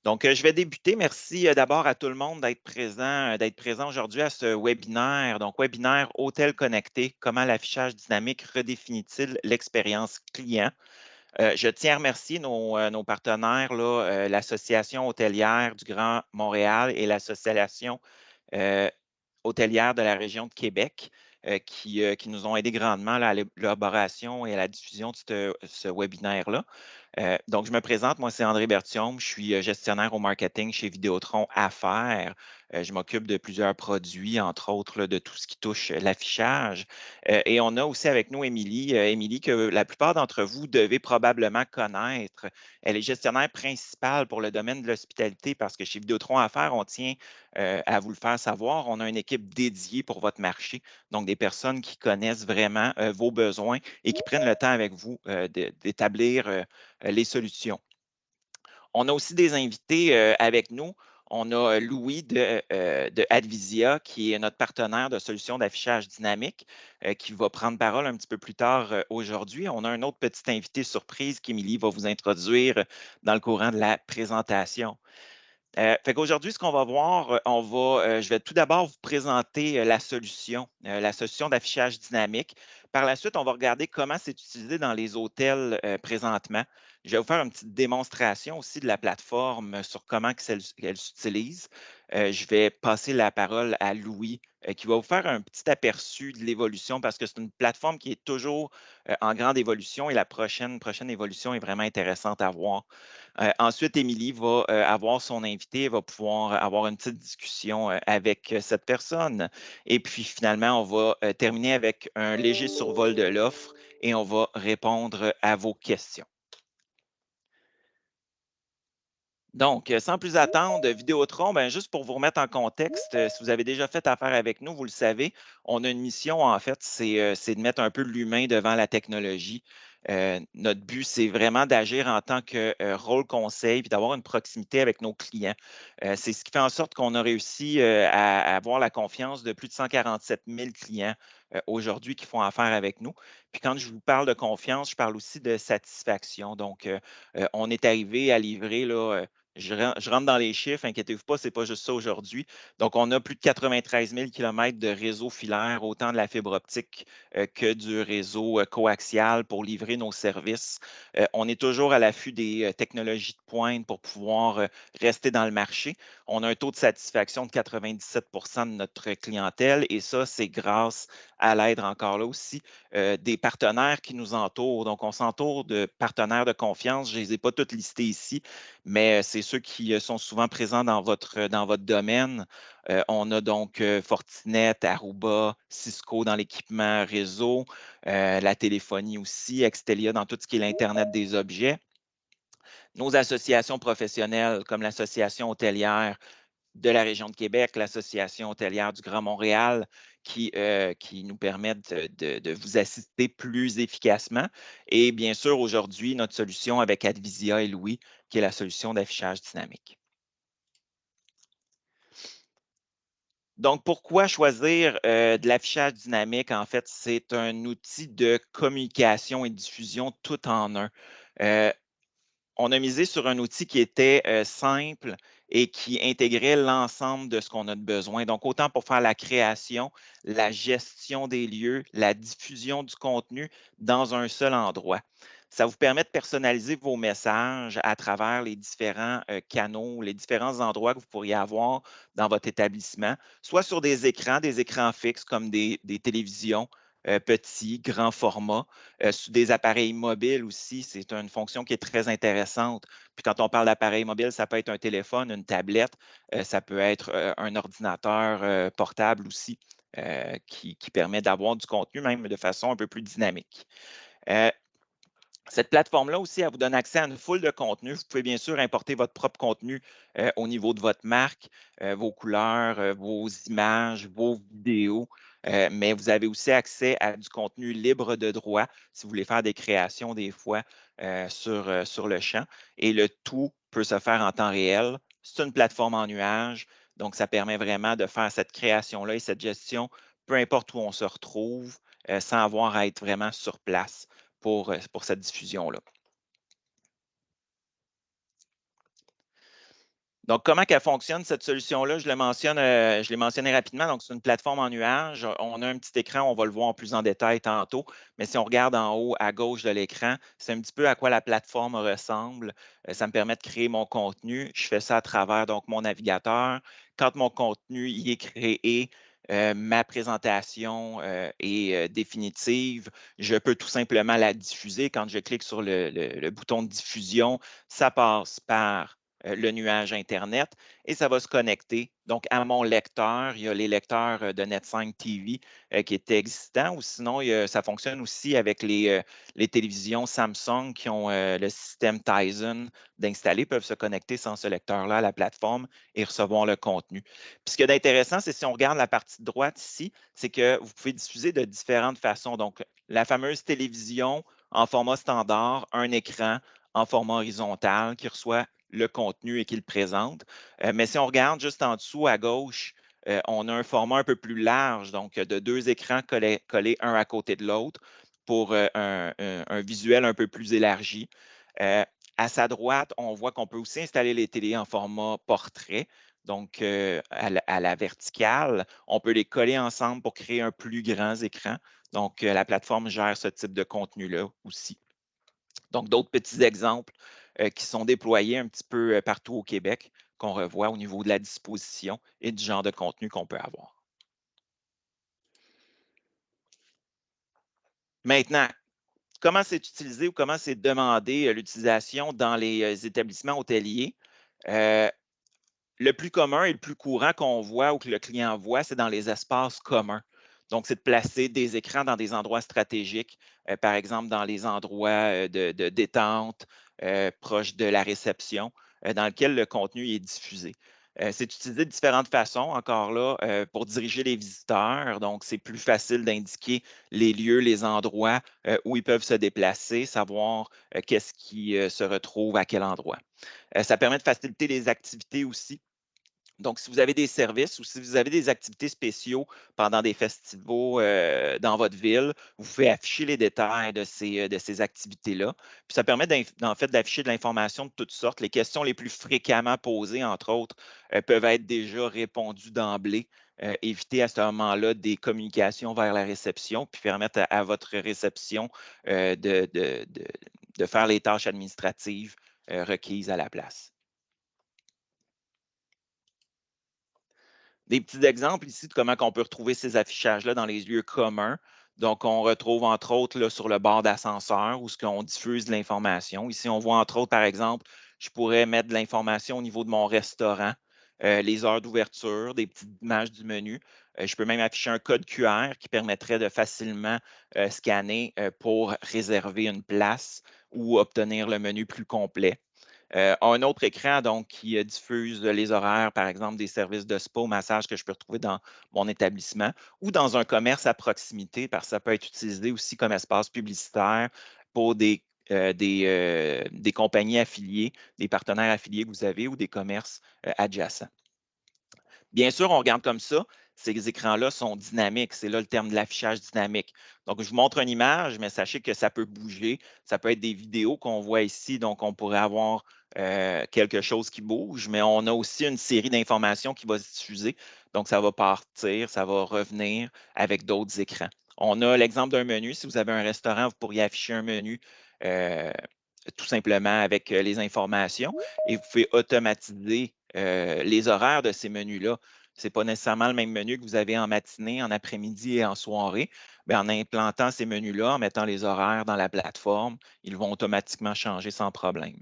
Donc, je vais débuter. Merci d'abord à tout le monde d'être présent aujourd'hui à ce webinaire. Donc, webinaire Hôtel Connecté, comment l'affichage dynamique redéfinit-il l'expérience client? Je tiens à remercier nos partenaires, là, l'Association hôtelière du Grand Montréal et l'Association euh, hôtelière de la région de Québec qui nous ont aidés grandement là, à l'élaboration et à la diffusion de ce webinaire-là. Donc, je me présente, moi, c'est André Bertium. Je suis gestionnaire au marketing chez Vidéotron Affaires. Je m'occupe de plusieurs produits, entre autres là, de tout ce qui touche l'affichage. Et on a aussi avec nous Émilie. Émilie, que la plupart d'entre vous devez probablement connaître. Elle est gestionnaire principale pour le domaine de l'hospitalité parce que chez Vidéotron Affaires, on tient à vous le faire savoir. On a une équipe dédiée pour votre marché. Donc, des personnes qui connaissent vraiment vos besoins et qui prennent le temps avec vous d'établir les solutions. On a aussi des invités avec nous. On a Louis de Advisia, qui est notre partenaire de solutions d'affichage dynamique, qui va prendre parole un petit peu plus tard aujourd'hui. On a un autre petit invité surprise qu'Émilie va vous introduire dans le courant de la présentation. Fait qu'aujourd'hui, ce qu'on va voir, je vais tout d'abord vous présenter la solution d'affichage dynamique. Par la suite, on va regarder comment c'est utilisé dans les hôtels présentement. Je vais vous faire une petite démonstration aussi de la plateforme sur comment qu'elle s'utilise. Je vais passer la parole à Louis, qui va vous faire un petit aperçu de l'évolution parce que c'est une plateforme qui est toujours en grande évolution et la prochaine évolution est vraiment intéressante à voir. Ensuite, Émilie va avoir son invité, va pouvoir avoir une petite discussion avec cette personne. Et puis finalement, on va terminer avec un léger survol de l'offre et on va répondre à vos questions. Donc, sans plus attendre, Vidéotron, ben, juste pour vous remettre en contexte, si vous avez déjà fait affaire avec nous, vous le savez, on a une mission, en fait, c'est de mettre un peu l'humain devant la technologie. Notre but, c'est vraiment d'agir en tant que rôle conseil puis d'avoir une proximité avec nos clients. C'est ce qui fait en sorte qu'on a réussi à avoir la confiance de plus de 147 000 clients aujourd'hui qui font affaire avec nous. Puis quand je vous parle de confiance, je parle aussi de satisfaction. Donc, on est arrivé à livrer là, je rentre dans les chiffres, inquiétez-vous pas, c'est pas juste ça aujourd'hui. Donc, on a plus de 93 000 kilomètres de réseau filaire, autant de la fibre optique que du réseau coaxial pour livrer nos services. On est toujours à l'affût des technologies de pointe pour pouvoir rester dans le marché. On a un taux de satisfaction de 97 de notre clientèle et ça, c'est grâce à l'aide encore là aussi des partenaires qui nous entourent. Donc, on s'entoure de partenaires de confiance. Je ne les ai pas toutes listés ici, mais c'est ceux qui sont souvent présents dans votre domaine. On a donc Fortinet, Aruba, Cisco dans l'équipement réseau, la téléphonie aussi, Extelia dans tout ce qui est l'Internet des objets. Nos associations professionnelles comme l'Association hôtelière de la région de Québec, l'Association hôtelière du Grand Montréal, qui nous permettent de vous assister plus efficacement. Et bien sûr, aujourd'hui, notre solution avec Advisia et Louis, qui est la solution d'affichage dynamique. Donc, pourquoi choisir de l'affichage dynamique? En fait, c'est un outil de communication et de diffusion tout en un. Euh, on a misé sur un outil qui était simple et qui intégrait l'ensemble de ce qu'on a de besoin. Donc, autant pour faire la création, la gestion des lieux, la diffusion du contenu dans un seul endroit. Ça vous permet de personnaliser vos messages à travers les différents canaux, les différents endroits que vous pourriez avoir dans votre établissement, soit sur des écrans fixes comme des télévisions, petits, grands formats, sur des appareils mobiles aussi, c'est une fonction qui est très intéressante. Puis quand on parle d'appareil mobile, ça peut être un téléphone, une tablette, ça peut être un ordinateur portable aussi qui permet d'avoir du contenu même de façon un peu plus dynamique. Euh, cette plateforme-là aussi, elle vous donne accès à une foule de contenus. Vous pouvez bien sûr importer votre propre contenu au niveau de votre marque, vos couleurs, vos images, vos vidéos, mais vous avez aussi accès à du contenu libre de droit si vous voulez faire des créations des fois sur le champ. Et le tout peut se faire en temps réel. C'est une plateforme en nuage, donc ça permet vraiment de faire cette création-là et cette gestion, peu importe où on se retrouve, sans avoir à être vraiment sur place pour cette diffusion-là. Donc, comment qu'elle fonctionne, cette solution-là? Je l'ai mentionné rapidement. Donc, c'est une plateforme en nuage. On a un petit écran, on va le voir plus en détail tantôt. Mais si on regarde en haut à gauche de l'écran, c'est un petit peu à quoi la plateforme ressemble. Ça me permet de créer mon contenu. Je fais ça à travers donc mon navigateur. Quand mon contenu y est créé, ma présentation est définitive. Je peux tout simplement la diffuser. Quand je clique sur le bouton de diffusion, ça passe par le nuage Internet et ça va se connecter donc à mon lecteur. Il y a les lecteurs de Net5 TV qui étaient existants ou sinon, ça fonctionne aussi avec les télévisions Samsung qui ont le système Tizen d'installer, peuvent se connecter sans ce lecteur-là à la plateforme et recevoir le contenu. Puis ce qui est intéressant, c'est si on regarde la partie de droite ici, c'est que vous pouvez diffuser de différentes façons. Donc, la fameuse télévision en format standard, un écran en format horizontal qui reçoit le contenu et qui le présente. Mais si on regarde juste en dessous à gauche, on a un format un peu plus large, donc de deux écrans collés un à côté de l'autre pour un visuel un peu plus élargi. Euh, à sa droite, on voit qu'on peut aussi installer les télés en format portrait. Donc, à la verticale, on peut les coller ensemble pour créer un plus grand écran. Donc, la plateforme gère ce type de contenu-là aussi. Donc, d'autres petits exemples qui sont déployés un petit peu partout au Québec, qu'on revoit au niveau de la disposition et du genre de contenu qu'on peut avoir. Maintenant, comment c'est utilisé ou comment c'est demandé l'utilisation dans les établissements hôteliers? Euh, Le plus commun et le plus courant qu'on voit ou que le client voit, c'est dans les espaces communs. Donc, c'est de placer des écrans dans des endroits stratégiques, par exemple dans les endroits de détente, proches de la réception, dans lequel le contenu est diffusé. C'est utilisé de différentes façons, encore là, pour diriger les visiteurs. Donc, c'est plus facile d'indiquer les lieux, les endroits où ils peuvent se déplacer, savoir qu'est-ce qui se retrouve à quel endroit. Ça permet de faciliter les activités aussi. Donc, si vous avez des services ou si vous avez des activités spéciaux pendant des festivals dans votre ville, vous pouvez afficher les détails de ces activités-là. Puis ça permet en fait d'afficher de l'information de toutes sortes. Les questions les plus fréquemment posées, entre autres, peuvent être déjà répondues d'emblée. Éviter à ce moment-là des communications vers la réception, puis permettre à votre réception de faire les tâches administratives requises à la place. Des petits exemples ici de comment on peut retrouver ces affichages-là dans les lieux communs. Donc, on retrouve entre autres là, sur le bord d'ascenseur où ce qu'on diffuse de l'information. Ici, on voit entre autres, par exemple, je pourrais mettre de l'information au niveau de mon restaurant, les heures d'ouverture, des petites images du menu. Je peux même afficher un code QR qui permettrait de facilement scanner pour réserver une place ou obtenir le menu plus complet. Un autre écran donc, qui diffuse les horaires, par exemple, des services de spa ou massage que je peux retrouver dans mon établissement ou dans un commerce à proximité, parce que ça peut être utilisé aussi comme espace publicitaire pour des compagnies affiliées, des partenaires affiliés que vous avez ou des commerces adjacents. Bien sûr, on regarde comme ça. Ces écrans-là sont dynamiques. C'est là le terme de l'affichage dynamique. Donc, je vous montre une image, mais sachez que ça peut bouger. Ça peut être des vidéos qu'on voit ici. Donc, on pourrait avoir quelque chose qui bouge, mais on a aussi une série d'informations qui va se diffuser. Donc, ça va partir, ça va revenir avec d'autres écrans. On a l'exemple d'un menu. Si vous avez un restaurant, vous pourriez afficher un menu euh, tout simplement avec les informations et vous pouvez automatiser les horaires de ces menus-là. Ce n'est pas nécessairement le même menu que vous avez en matinée, en après-midi et en soirée. Bien, en implantant ces menus-là, en mettant les horaires dans la plateforme, ils vont automatiquement changer sans problème.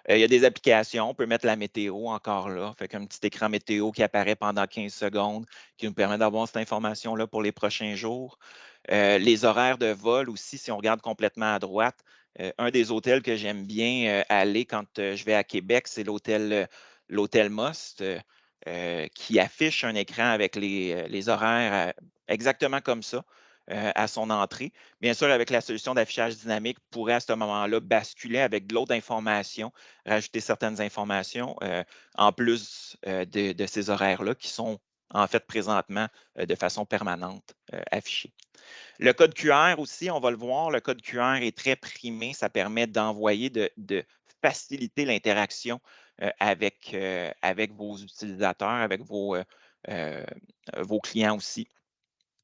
Il y a des applications, on peut mettre la météo encore là, fait qu'un petit écran météo qui apparaît pendant 15 secondes, qui nous permet d'avoir cette information-là pour les prochains jours. Les horaires de vol aussi, si on regarde complètement à droite, un des hôtels que j'aime bien aller quand je vais à Québec, c'est l'hôtel Most, qui affiche un écran avec les horaires exactement comme ça à son entrée. Bien sûr, avec la solution d'affichage dynamique, pourrait à ce moment-là basculer avec de l'autre information, rajouter certaines informations en plus de ces horaires-là qui sont en fait présentement de façon permanente affichés. Le code QR aussi, on va le voir, le code QR est très primé. Ça permet d'envoyer, de faciliter l'interaction avec vos utilisateurs, avec euh, vos clients aussi.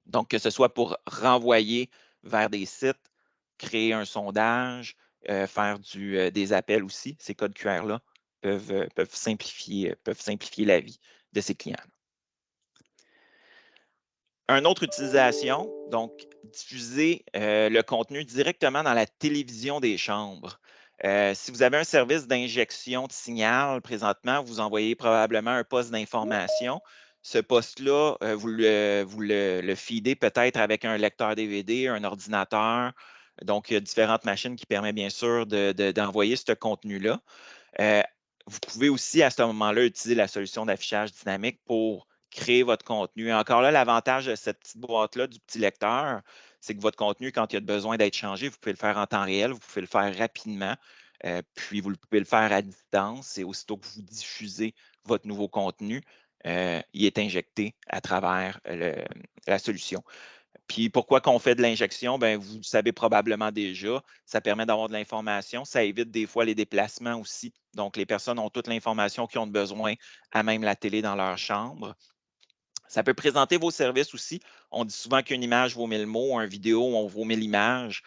Donc, que ce soit pour renvoyer vers des sites, créer un sondage, faire des appels aussi, ces codes QR-là peuvent simplifier la vie de ces clients. Une autre utilisation, donc diffuser le contenu directement dans la télévision des chambres. Si vous avez un service d'injection de signal présentement, vous envoyez probablement un poste d'information. Ce poste-là, vous le feedez peut-être avec un lecteur DVD, un ordinateur. Donc, il y a différentes machines qui permettent bien sûr d'envoyer ce contenu-là. Euh, Vous pouvez aussi, à ce moment-là, utiliser la solution d'affichage dynamique pour créer votre contenu. Encore là, l'avantage de cette petite boîte-là, du petit lecteur, c'est que votre contenu, quand il y a besoin d'être changé, vous pouvez le faire en temps réel, vous pouvez le faire rapidement, puis vous pouvez le faire à distance. Et aussitôt que vous diffusez votre nouveau contenu, il est injecté à travers la solution. Puis pourquoi qu'on fait de l'injection? Ben, vous le savez probablement déjà. Ça permet d'avoir de l'information. Ça évite des fois les déplacements aussi. Donc, les personnes ont toute l'information qu'ils ont besoin à même la télé dans leur chambre. Ça peut présenter vos services aussi. On dit souvent qu'une image vaut 1000 mots, une vidéo, on vaut 1000 images.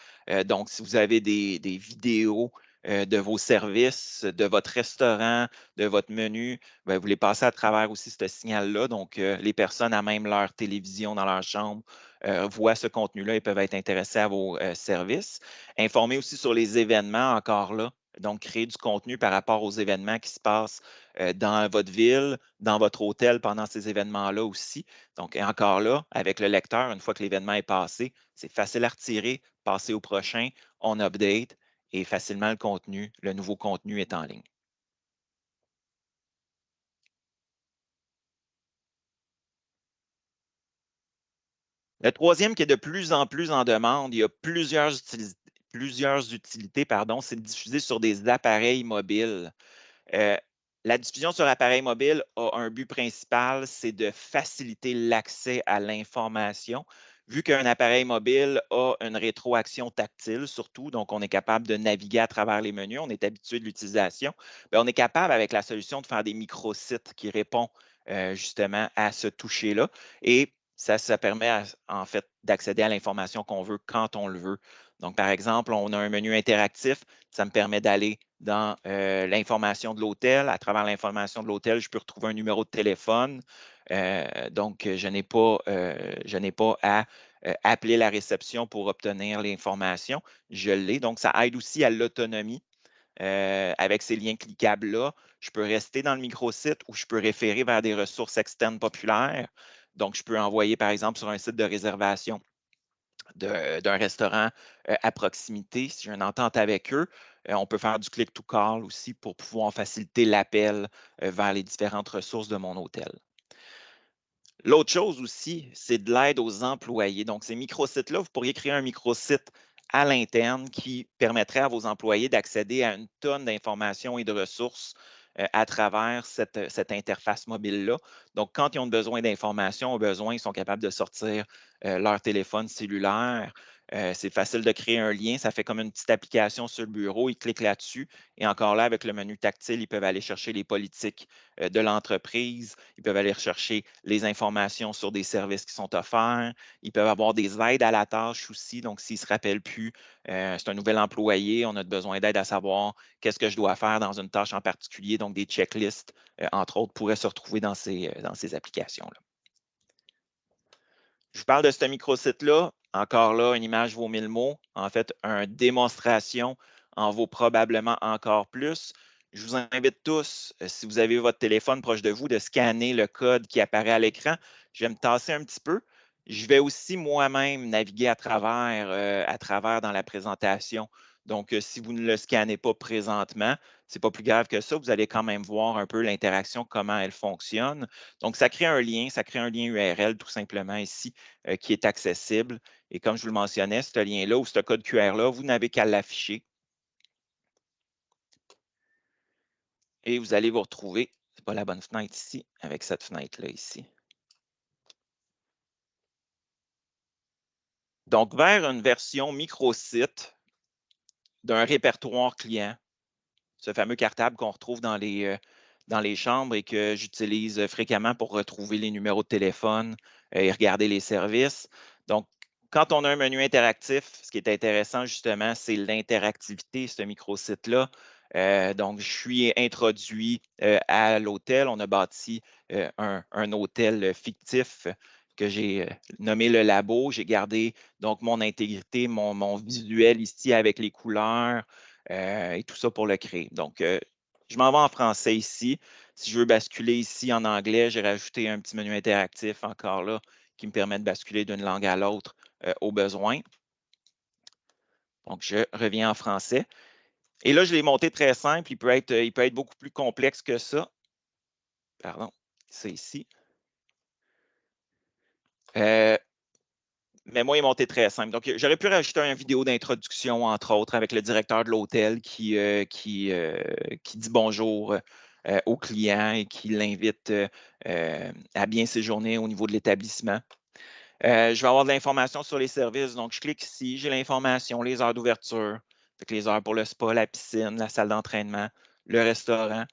Donc, si vous avez des vidéos de vos services, de votre restaurant, de votre menu, ben, vous les passez à travers aussi ce signal-là. Donc, les personnes à même leur télévision dans leur chambre voient ce contenu-là et peuvent être intéressés à vos services. Informer aussi sur les événements encore là. Donc, créer du contenu par rapport aux événements qui se passent dans votre ville, dans votre hôtel pendant ces événements-là aussi. Donc, et encore là, avec le lecteur, une fois que l'événement est passé, c'est facile à retirer, passer au prochain, on update et facilement le nouveau contenu est en ligne. Le troisième qui est de plus en plus en demande, il y a plusieurs utilités, pardon, c'est de diffuser sur des appareils mobiles. Euh, la diffusion sur appareil mobile a un but principal, c'est de faciliter l'accès à l'information. Vu qu'un appareil mobile a une rétroaction tactile, surtout, donc on est capable de naviguer à travers les menus, on est habitué de l'utilisation, bien, on est capable avec la solution de faire des microsites qui répondent justement à ce toucher-là. Et ça permet en fait d'accéder à l'information qu'on veut quand on le veut. Donc, par exemple, on a un menu interactif, ça me permet d'aller dans l'information de l'hôtel. À travers l'information de l'hôtel, je peux retrouver un numéro de téléphone. Donc, je n'ai pas à appeler la réception pour obtenir l'information. Je l'ai. Donc, ça aide aussi à l'autonomie. Avec ces liens cliquables-là, je peux rester dans le microsite ou je peux référer vers des ressources externes populaires. Donc, je peux envoyer, par exemple, sur un site de réservation d'un restaurant à proximité, si j'ai une entente avec eux, on peut faire du click to call aussi pour pouvoir faciliter l'appel vers les différentes ressources de mon hôtel. L'autre chose aussi, c'est de l'aide aux employés. Donc, ces microsites-là, vous pourriez créer un microsite à l'interne qui permettrait à vos employés d'accéder à une tonne d'informations et de ressources à travers cette interface mobile-là. Donc, quand ils ont besoin d'informations, au besoin, ils sont capables de sortir leur téléphone cellulaire. C'est facile de créer un lien. Ça fait comme une petite application sur le bureau. Ils cliquent là-dessus. Et encore là, avec le menu tactile, ils peuvent aller chercher les politiques de l'entreprise. Ils peuvent aller rechercher les informations sur des services qui sont offerts. Ils peuvent avoir des aides à la tâche aussi. Donc, s'ils ne se rappellent plus, c'est un nouvel employé, on a besoin d'aide à savoir qu'est-ce que je dois faire dans une tâche en particulier. Donc, des checklists, entre autres, pourraient se retrouver dans ces applications-là. Je vous parle de ce microsite-là. Encore là, une image vaut 1000 mots. En fait, une démonstration en vaut probablement encore plus. Je vous invite tous, si vous avez votre téléphone proche de vous, de scanner le code qui apparaît à l'écran. Je vais me tasser un petit peu. Je vais aussi moi-même naviguer à travers dans la présentation. Donc, si vous ne le scannez pas présentement, ce n'est pas plus grave que ça. Vous allez quand même voir un peu l'interaction, comment elle fonctionne. Donc, ça crée un lien URL tout simplement ici qui est accessible. Et comme je vous le mentionnais, ce lien-là ou ce code QR-là, vous n'avez qu'à l'afficher et vous allez vous retrouver, ce n'est pas la bonne fenêtre ici, avec cette fenêtre-là ici. Donc, vers une version microsite d'un répertoire client, ce fameux cartable qu'on retrouve dans les chambres et que j'utilise fréquemment pour retrouver les numéros de téléphone et regarder les services. Donc, quand on a un menu interactif, ce qui est intéressant justement, c'est l'interactivité, ce microsite-là. Donc, je suis introduit à l'hôtel. On a bâti un hôtel fictif que j'ai nommé le labo. J'ai gardé donc mon intégrité, mon visuel ici avec les couleurs et tout ça pour le créer. Donc, je m'en vais en français ici. Si je veux basculer ici en anglais, j'ai rajouté un petit menu interactif encore là qui me permet de basculer d'une langue à l'autre au besoin. Donc, je reviens en français. Et là, je l'ai monté très simple. Il peut être beaucoup plus complexe que ça. Pardon, c'est ici. Euh, mais moi, il est monté très simple. Donc, j'aurais pu rajouter une vidéo d'introduction, entre autres, avec le directeur de l'hôtel qui dit bonjour au client et qui l'invite à bien séjourner au niveau de l'établissement. Je vais avoir de l'information sur les services. Donc, je clique ici, j'ai l'information, les heures d'ouverture, les heures pour le spa, la piscine, la salle d'entraînement, le restaurant.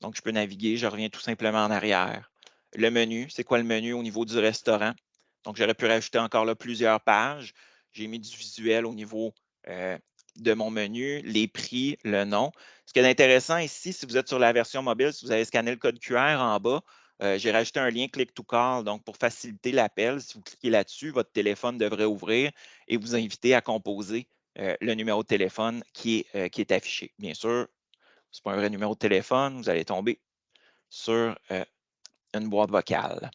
Donc, je peux naviguer, je reviens tout simplement en arrière. Le menu, c'est quoi le menu au niveau du restaurant? Donc, j'aurais pu rajouter encore là plusieurs pages. J'ai mis du visuel au niveau euh, de mon menu, les prix, le nom. Ce qui est intéressant ici, si vous êtes sur la version mobile, si vous avez scanné le code QR en bas, j'ai rajouté un lien Click to Call. Donc, pour faciliter l'appel, si vous cliquez là-dessus, votre téléphone devrait ouvrir et vous inviter à composer le numéro de téléphone qui est affiché. Bien sûr, ce n'est pas un vrai numéro de téléphone, vous allez tomber sur une boîte vocale.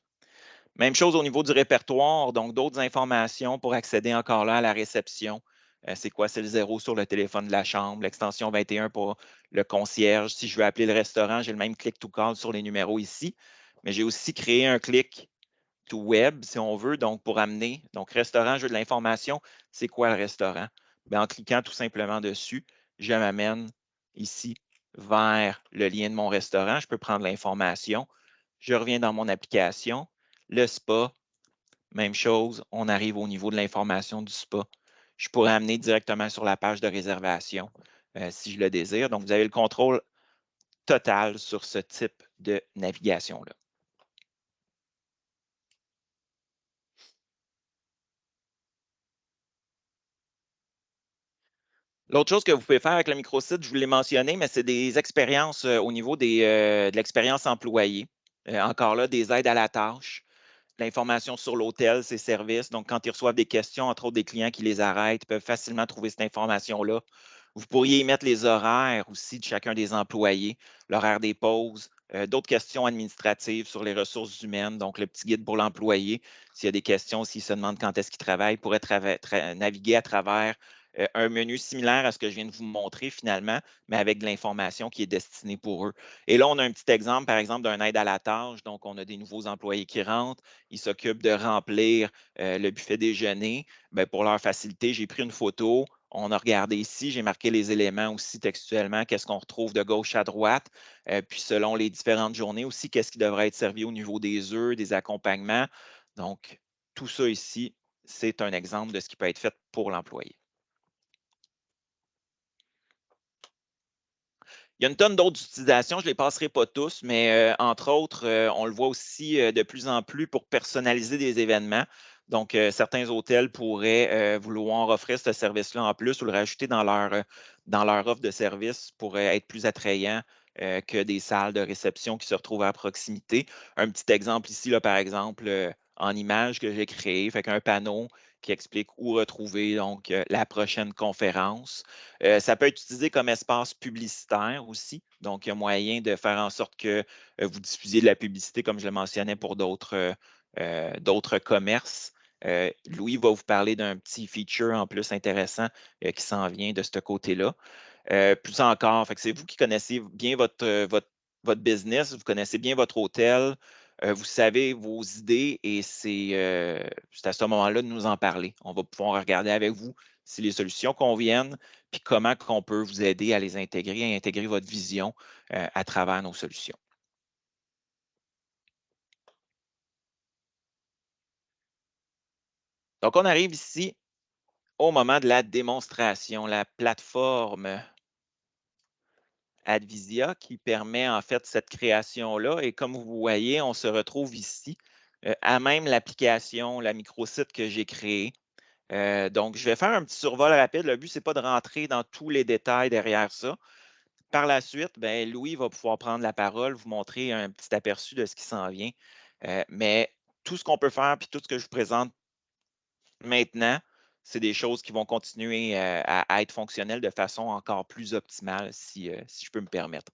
Même chose au niveau du répertoire, donc d'autres informations pour accéder encore là à la réception. C'est quoi? C'est le 0 sur le téléphone de la chambre, l'extension 21 pour le concierge. Si je veux appeler le restaurant, j'ai le même click to call sur les numéros ici. Mais j'ai aussi créé un click to web, si on veut, donc pour amener. Donc, restaurant, je veux de l'information. C'est quoi le restaurant? Bien, en cliquant tout simplement dessus, je m'amène ici vers le lien de mon restaurant. Je peux prendre l'information. Je reviens dans mon application. Le spa, même chose. On arrive au niveau de l'information du spa. Je pourrais amener directement sur la page de réservation si je le désire. Donc, vous avez le contrôle total sur ce type de navigation-là. L'autre chose que vous pouvez faire avec le microsite, je vous l'ai mentionné, mais c'est des expériences au niveau de l'expérience employée. Encore là, des aides à la tâche, l'information sur l'hôtel, ses services. Donc, quand ils reçoivent des questions, entre autres des clients qui les arrêtent, ils peuvent facilement trouver cette information-là. Vous pourriez y mettre les horaires aussi de chacun des employés, l'horaire des pauses, d'autres questions administratives sur les ressources humaines, donc le petit guide pour l'employé. S'il y a des questions, s'il se demande quand est-ce qu'il travaille, il pourrait naviguer à travers un menu similaire à ce que je viens de vous montrer finalement, mais avec de l'information qui est destinée pour eux. Et là, on a un petit exemple, par exemple, d'un aide à la tâche. Donc, on a des nouveaux employés qui rentrent. Ils s'occupent de remplir le buffet déjeuner. Bien, pour leur faciliter, j'ai pris une photo. On a regardé ici, j'ai marqué les éléments aussi textuellement, qu'est-ce qu'on retrouve de gauche à droite, puis selon les différentes journées aussi, qu'est-ce qui devrait être servi au niveau des œufs, des accompagnements. Donc, tout ça ici, c'est un exemple de ce qui peut être fait pour l'employé. Il y a une tonne d'autres utilisations, je ne les passerai pas tous, mais entre autres, on le voit aussi de plus en plus pour personnaliser des événements. Donc, certains hôtels pourraient vouloir offrir ce service-là en plus ou le rajouter dans leur offre de service pour être plus attrayant que des salles de réception qui se retrouvent à proximité. Un petit exemple ici, là, par exemple, en image que j'ai créé, fait qu'un panneau qui explique où retrouver donc la prochaine conférence. Ça peut être utilisé comme espace publicitaire aussi. Donc, il y a moyen de faire en sorte que vous diffusiez de la publicité, comme je le mentionnais, pour d'autres commerces. Louis va vous parler d'un petit feature en plus intéressant qui s'en vient de ce côté-là. Plus encore, fait que c'est vous qui connaissez bien votre business, vous connaissez bien votre hôtel, vous savez vos idées et c'est à ce moment-là de nous en parler. On va pouvoir regarder avec vous si les solutions conviennent, puis comment on peut vous aider à les intégrer, à intégrer votre vision à travers nos solutions. Donc, on arrive ici au moment de la démonstration, la plateforme Advisia qui permet en fait cette création-là. Et comme vous voyez, on se retrouve ici à même l'application, la microsite que j'ai créée. Donc, je vais faire un petit survol rapide. Le but, ce n'est pas de rentrer dans tous les détails derrière ça. Par la suite, ben, Louis va pouvoir prendre la parole, vous montrer un petit aperçu de ce qui s'en vient. Mais tout ce qu'on peut faire, puis tout ce que je vous présente maintenant, c'est des choses qui vont continuer à être fonctionnelles de façon encore plus optimale, si je peux me permettre.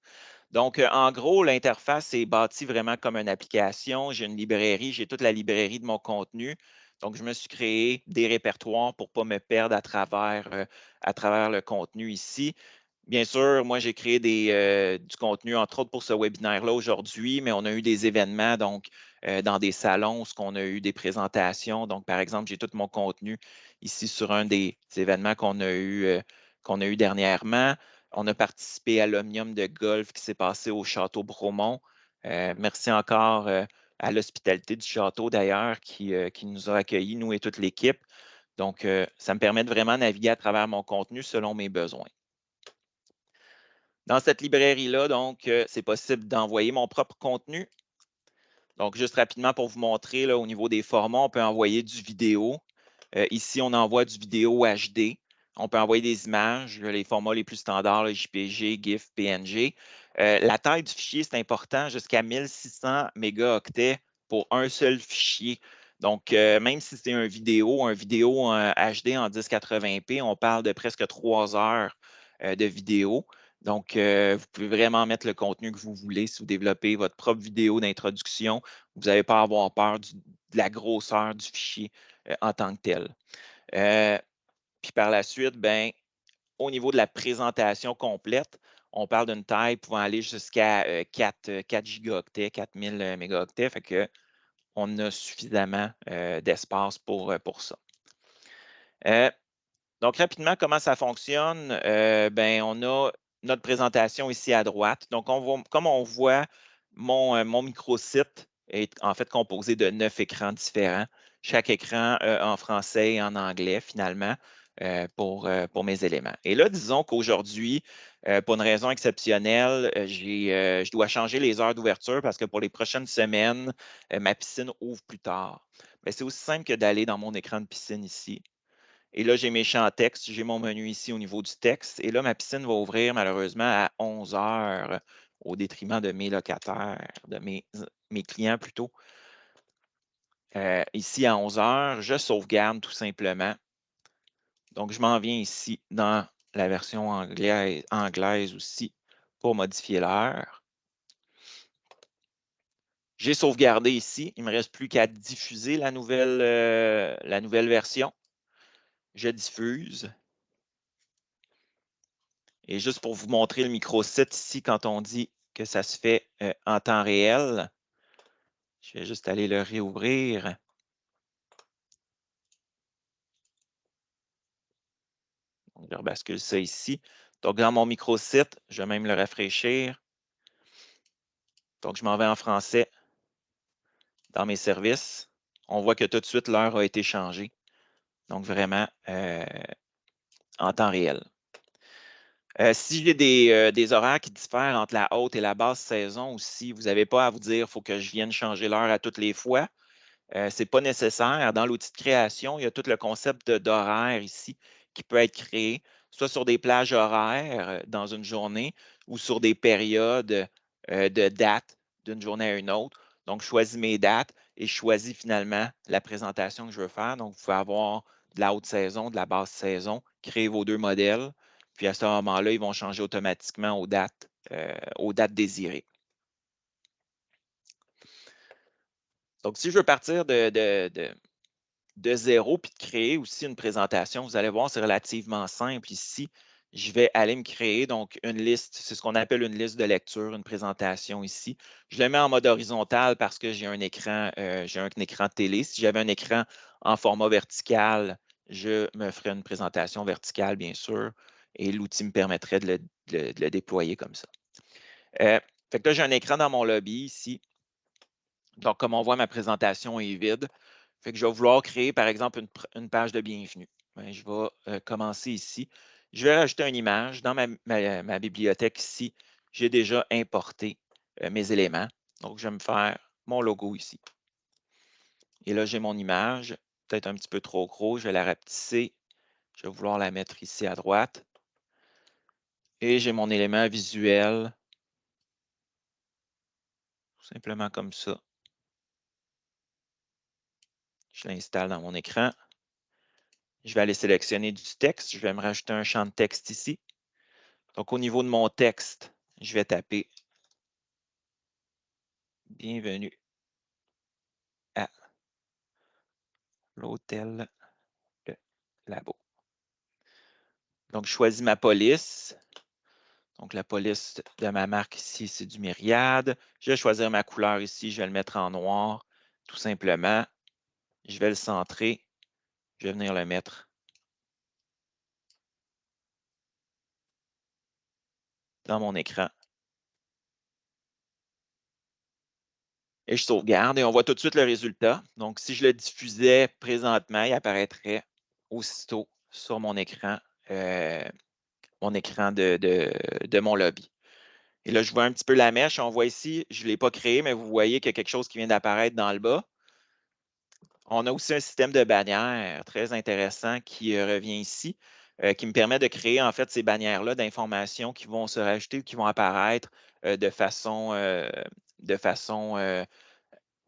Donc, en gros, l'interface est bâtie vraiment comme une application. J'ai une librairie, j'ai toute la librairie de mon contenu. Donc, je me suis créé des répertoires pour ne pas me perdre à travers le contenu ici. Bien sûr, moi, j'ai créé du contenu, entre autres pour ce webinaire-là aujourd'hui, mais on a eu des événements, donc dans des salons, où on a eu des présentations. Donc, par exemple, j'ai tout mon contenu ici sur un des événements qu'on a eu dernièrement. On a participé à l'Omnium de golf qui s'est passé au Château Bromont. Merci encore à l'hospitalité du château, d'ailleurs, qui nous a accueillis, nous et toute l'équipe. Donc, ça me permet de vraiment naviguer à travers mon contenu selon mes besoins. Dans cette librairie-là, donc, c'est possible d'envoyer mon propre contenu. Donc, juste rapidement pour vous montrer, là, au niveau des formats, on peut envoyer du vidéo. Ici, on envoie du vidéo HD. On peut envoyer des images, les formats les plus standards, là, JPG, GIF, PNG. La taille du fichier, c'est important, jusqu'à 1600 mégaoctets pour un seul fichier. Donc, même si c'est un vidéo en HD en 1080p, on parle de presque 3 heures de vidéo. Donc, vous pouvez vraiment mettre le contenu que vous voulez si vous développez votre propre vidéo d'introduction. Vous n'allez pas avoir peur de la grosseur du fichier en tant que tel. Puis par la suite, ben, au niveau de la présentation complète, on parle d'une taille pouvant aller jusqu'à 4 gigaoctets, 4000 mégaoctets. Fait que on a suffisamment d'espace pour ça. Donc, rapidement, comment ça fonctionne? Ben, on a notre présentation ici à droite. Donc, comme on voit, mon microsite est en fait composé de 9 écrans différents, chaque écran en français et en anglais, finalement, pour mes éléments. Et là, disons qu'aujourd'hui, pour une raison exceptionnelle, je dois changer les heures d'ouverture parce que pour les prochaines semaines, ma piscine ouvre plus tard. Mais c'est aussi simple que d'aller dans mon écran de piscine ici. Et là, j'ai mes champs texte, j'ai mon menu ici au niveau du texte. Et là, ma piscine va ouvrir malheureusement à 11 heures au détriment de mes locataires, de mes clients plutôt. Ici, à 11 heures, je sauvegarde tout simplement. Donc, je m'en viens ici dans la version anglaise aussi pour modifier l'heure. J'ai sauvegardé ici. Il ne me reste plus qu'à diffuser la nouvelle version. Je diffuse. Et juste pour vous montrer le microsite ici, quand on dit que ça se fait en temps réel, je vais juste aller le réouvrir. Donc, je rebascule ça ici. Donc, dans mon microsite, je vais même le rafraîchir. Donc, je m'en vais en français dans mes services. On voit que tout de suite, l'heure a été changée. Donc, vraiment en temps réel. Si j'ai des horaires qui diffèrent entre la haute et la basse saison aussi, vous n'avez pas à vous dire qu'il faut que je vienne changer l'heure à toutes les fois. Ce n'est pas nécessaire. Dans l'outil de création, il y a tout le concept d'horaire ici qui peut être créé, soit sur des plages horaires dans une journée ou sur des périodes de date d'une journée à une autre. Donc, je choisis mes dates et je choisis finalement la présentation que je veux faire. Donc, vous pouvez avoir de la haute saison, de la basse saison, créer vos deux modèles. Puis à ce moment-là, ils vont changer automatiquement aux dates désirées. Donc, si je veux partir de zéro, puis de créer aussi une présentation. Vous allez voir, c'est relativement simple ici. Je vais aller me créer donc une liste, c'est ce qu'on appelle une liste de lecture, une présentation ici. Je le mets en mode horizontal parce que j'ai un écran télé. Si j'avais un écran en format vertical, je me ferais une présentation verticale, bien sûr, et l'outil me permettrait de le déployer comme ça. Fait que là, j'ai un écran dans mon lobby ici. Donc, comme on voit, ma présentation est vide. Fait que je vais vouloir créer, par exemple, une page de bienvenue. Ben, je vais commencer ici. Je vais rajouter une image dans ma bibliothèque ici. j'ai déjà importé mes éléments. Donc, je vais me faire mon logo ici. Et là, j'ai mon image, peut-être un petit peu trop gros, je vais la rapetisser. Je vais vouloir la mettre ici à droite. Et j'ai mon élément visuel, tout simplement comme ça. Je l'installe dans mon écran. Je vais aller sélectionner du texte. Je vais me rajouter un champ de texte ici. Donc, au niveau de mon texte, je vais taper Bienvenue à l'hôtel Le Labo. Donc, je choisis ma police. Donc, la police de ma marque ici, c'est du Myriad. Je vais choisir ma couleur ici. Je vais le mettre en noir, tout simplement. Je vais le centrer. Je vais venir le mettre dans mon écran. Et je sauvegarde et on voit tout de suite le résultat. Donc, si je le diffusais présentement, il apparaîtrait aussitôt sur euh, mon écran de mon lobby. Et là, je vois un petit peu la mèche. On voit ici, je ne l'ai pas créé, mais vous voyez qu'il y a quelque chose qui vient d'apparaître dans le bas. On a aussi un système de bannières très intéressant qui revient ici, qui me permet de créer en fait ces bannières-là d'informations qui vont se rajouter ou qui vont apparaître de façon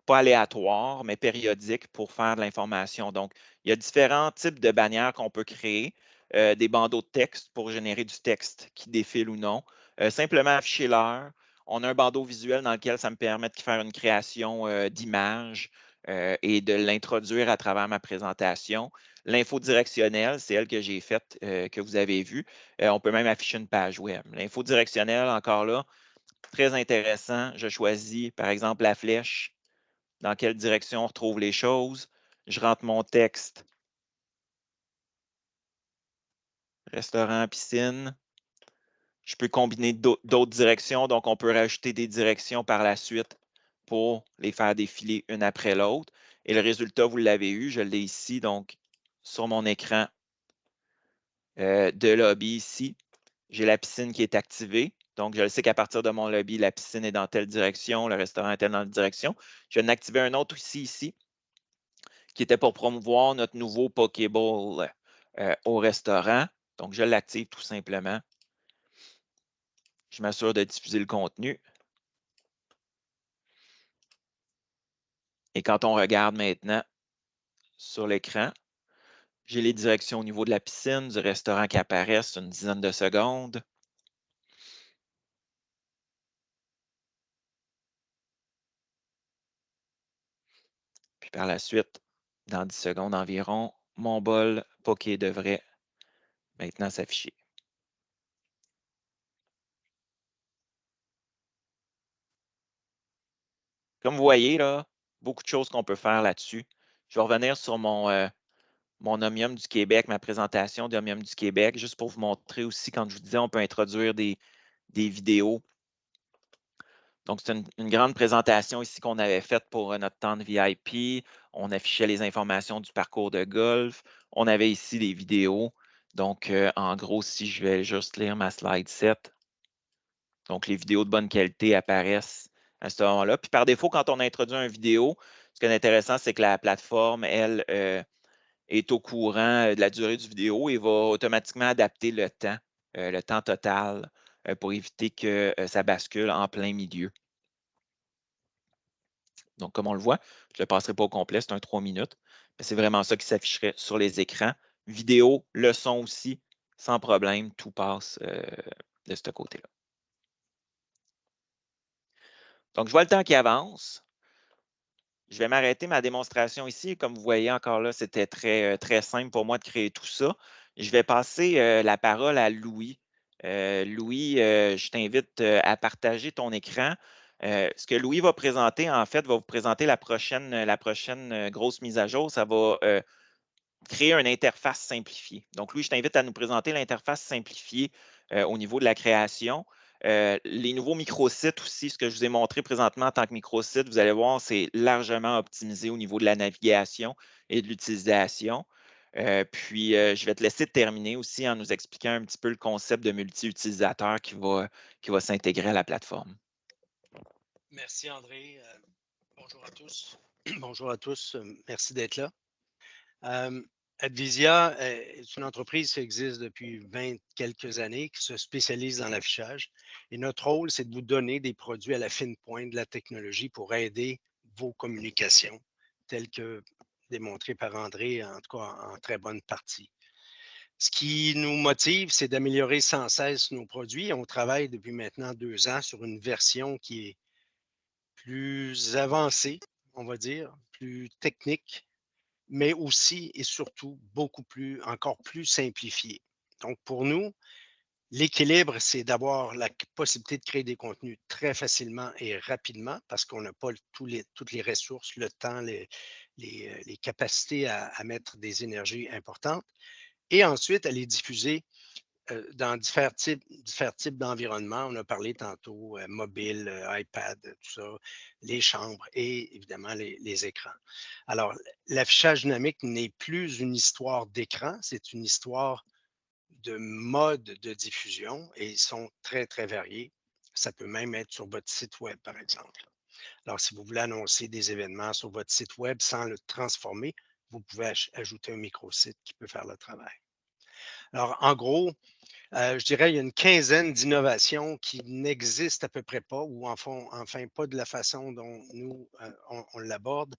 pas aléatoire, mais périodique pour faire de l'information. Donc, il y a différents types de bannières qu'on peut créer, des bandeaux de texte pour générer du texte qui défile ou non, simplement afficher l'heure. On a un bandeau visuel dans lequel ça me permet de faire une création d'images et de l'introduire à travers ma présentation. L'info directionnelle, c'est elle que j'ai faite, que vous avez vue. On peut même afficher une page web. L'info directionnelle, encore là, très intéressant. Je choisis, par exemple, la flèche dans quelle direction on retrouve les choses. Je rentre mon texte, restaurant, piscine. Je peux combiner d'autres directions, donc on peut rajouter des directions par la suite pour les faire défiler une après l'autre. Et le résultat, vous l'avez eu, je l'ai ici, donc sur mon écran de lobby ici. J'ai la piscine qui est activée. Donc, je le sais qu'à partir de mon lobby, la piscine est dans telle direction, le restaurant est dans telle direction. Je vais en activer un autre ici, qui était pour promouvoir notre nouveau Pokéball au restaurant. Donc, je l'active tout simplement. Je m'assure de diffuser le contenu. Et quand on regarde maintenant sur l'écran, j'ai les directions au niveau de la piscine, du restaurant qui apparaissent une dizaine de secondes. Puis par la suite, dans 10 secondes environ, mon bol Poké devrait maintenant s'afficher. Comme vous voyez, là, beaucoup de choses qu'on peut faire là-dessus. Je vais revenir sur mon Omnium du Québec, ma présentation d'Omnium du Québec, juste pour vous montrer aussi, quand je vous disais, on peut introduire des vidéos. Donc, c'est une grande présentation ici qu'on avait faite pour notre temps de VIP. On affichait les informations du parcours de golf. On avait ici les vidéos. Donc, en gros, si je vais juste lire ma slide 7, donc les vidéos de bonne qualité apparaissent à ce moment-là. Puis par défaut, quand on introduit une vidéo, ce qui est intéressant, c'est que la plateforme, elle, est au courant de la durée du vidéo et va automatiquement adapter le temps total, pour éviter que ça bascule en plein milieu. Donc, comme on le voit, je ne le passerai pas au complet, c'est un 3 minutes, mais c'est vraiment ça qui s'afficherait sur les écrans. Vidéo, le son aussi, sans problème, tout passe de ce côté-là. Donc, je vois le temps qui avance. Je vais m'arrêter ma démonstration ici. Comme vous voyez encore là, c'était très simple pour moi de créer tout ça. Je vais passer la parole à Louis. Louis, je t'invite à partager ton écran. Ce que Louis va présenter, en fait, va vous présenter la prochaine grosse mise à jour. Ça va créer une interface simplifiée. Donc, Louis, je t'invite à nous présenter l'interface simplifiée au niveau de la création. Les nouveaux microsites aussi, ce que je vous ai montré présentement en tant que microsite, vous allez voir, c'est largement optimisé au niveau de la navigation et de l'utilisation. Je vais te laisser terminer aussi en nous expliquant un petit peu le concept de multi-utilisateur qui va s'intégrer à la plateforme. Merci André. Bonjour à tous. Bonjour à tous. Merci d'être là. Advisia est une entreprise qui existe depuis 20 quelques années, qui se spécialise dans l'affichage. Et notre rôle, c'est de vous donner des produits à la fine pointe de la technologie pour aider vos communications, telles que démontré par André, en tout cas en très bonne partie. Ce qui nous motive, c'est d'améliorer sans cesse nos produits. On travaille depuis maintenant 2 ans sur une version qui est plus avancée, on va dire, plus technique, mais aussi et surtout encore plus simplifié. Donc, pour nous, l'équilibre, c'est d'avoir la possibilité de créer des contenus très facilement et rapidement parce qu'on n'a pas toutes les ressources, le temps, les capacités à mettre des énergies importantes. Et ensuite, à les diffuser dans divers types d'environnements. On a parlé tantôt mobile, iPad, tout ça, les chambres et évidemment les écrans. Alors, l'affichage dynamique n'est plus une histoire d'écran, c'est une histoire de mode de diffusion et ils sont très, très variés. Ça peut même être sur votre site Web, par exemple. Alors, si vous voulez annoncer des événements sur votre site Web sans le transformer, vous pouvez ajouter un microsite qui peut faire le travail. Alors, en gros, je dirais il y a une quinzaine d'innovations qui n'existent à peu près pas ou enfin pas de la façon dont nous, on l'aborde.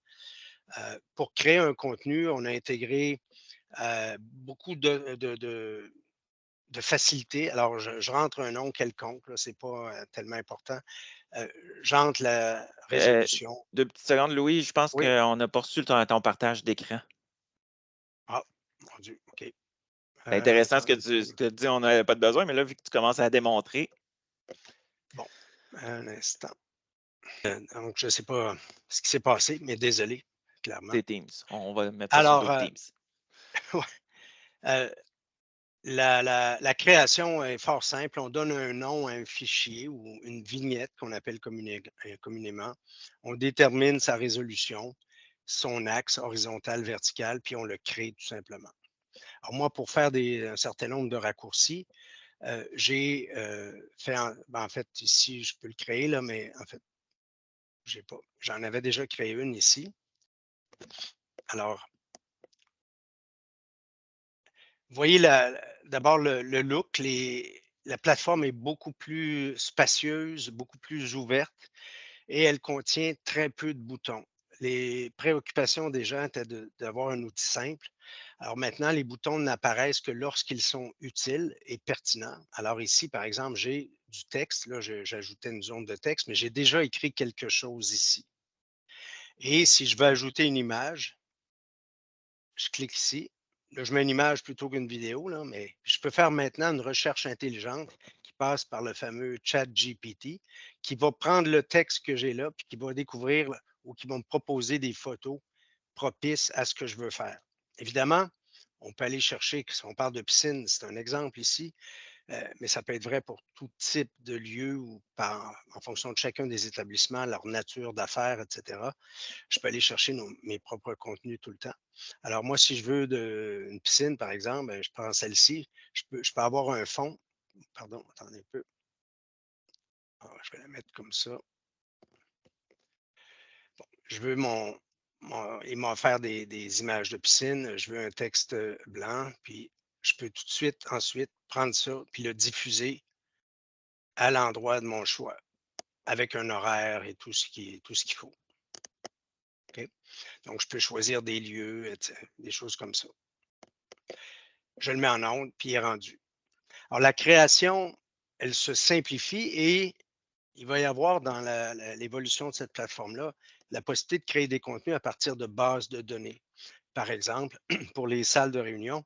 Pour créer un contenu, on a intégré beaucoup de facilité. Alors, je rentre un nom quelconque, ce n'est pas tellement important. Euh, J'entre la Euh, résolution. 2 petites secondes, Louis, je pense Oui. qu'on n'a pas reçu ton partage d'écran. Ah, mon Dieu, OK. C'est intéressant ce Attendez que une tu seconde. dis, on n'avait pas de besoin, mais là, vu que tu commences à démontrer, Bon, un instant. Donc, je ne sais pas ce qui s'est passé, mais désolé, clairement. c'est Teams. On va mettre ça sur le Alors, dos de Teams. ouais, euh, la création est fort simple. On donne un nom à un fichier ou une vignette qu'on appelle communément. On détermine sa résolution, son axe horizontal, vertical, puis on le crée tout simplement. Alors moi, pour faire un certain nombre de raccourcis, j'ai fait, en fait, ici, je peux le créer, là, mais en fait, j'ai pas. J'en avais déjà créé une ici. Alors, vous voyez d'abord le look, la plateforme est beaucoup plus spacieuse, beaucoup plus ouverte et elle contient très peu de boutons. Les préoccupations des gens étaient d'avoir un outil simple. Alors maintenant, les boutons n'apparaissent que lorsqu'ils sont utiles et pertinents. Alors ici, par exemple, j'ai du texte. Là, j'ajoutais une zone de texte, mais j'ai déjà écrit quelque chose ici. Et si je veux ajouter une image, je clique ici. Là, je mets une image plutôt qu'une vidéo, là, mais je peux faire maintenant une recherche intelligente qui passe par le fameux chat GPT, qui va prendre le texte que j'ai là, puis qui va découvrir ou qui va me proposer des photos propices à ce que je veux faire. Évidemment, on peut aller chercher, si on parle de piscine, c'est un exemple ici, mais ça peut être vrai pour tout type de lieu ou en fonction de chacun des établissements, leur nature d'affaires, etc. Je peux aller chercher mes propres contenus tout le temps. Alors moi, si je veux une piscine, par exemple, ben, je prends celle-ci. Je peux avoir un fond. Pardon, attendez un peu. Ah, je vais la mettre comme ça. Je veux il m'a offert des images de piscine. Je veux un texte blanc. Puis je peux tout de suite, ensuite, prendre ça puis le diffuser à l'endroit de mon choix avec un horaire et tout ce qu'il faut. OK? Donc, je peux choisir des lieux, des choses comme ça. Je le mets en onde, puis il est rendu. Alors, la création, elle se simplifie et il va y avoir dans l'évolution de cette plateforme-là la possibilité de créer des contenus à partir de bases de données. Par exemple, pour les salles de réunion,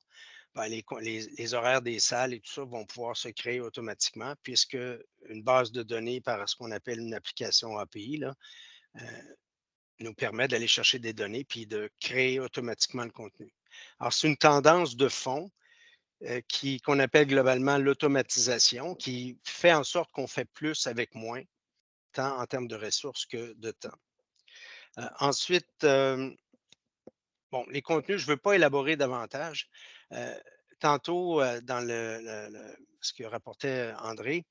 ben, les horaires des salles et tout ça vont pouvoir se créer automatiquement puisque une base de données par ce qu'on appelle une application API là, nous permet d'aller chercher des données puis de créer automatiquement le contenu. Alors, c'est une tendance de fond qu'on appelle globalement l'automatisation, qui fait en sorte qu'on fait plus avec moins, tant en termes de ressources que de temps. Ensuite, Bon, les contenus, je ne veux pas élaborer davantage. Tantôt, dans ce que rapportait André,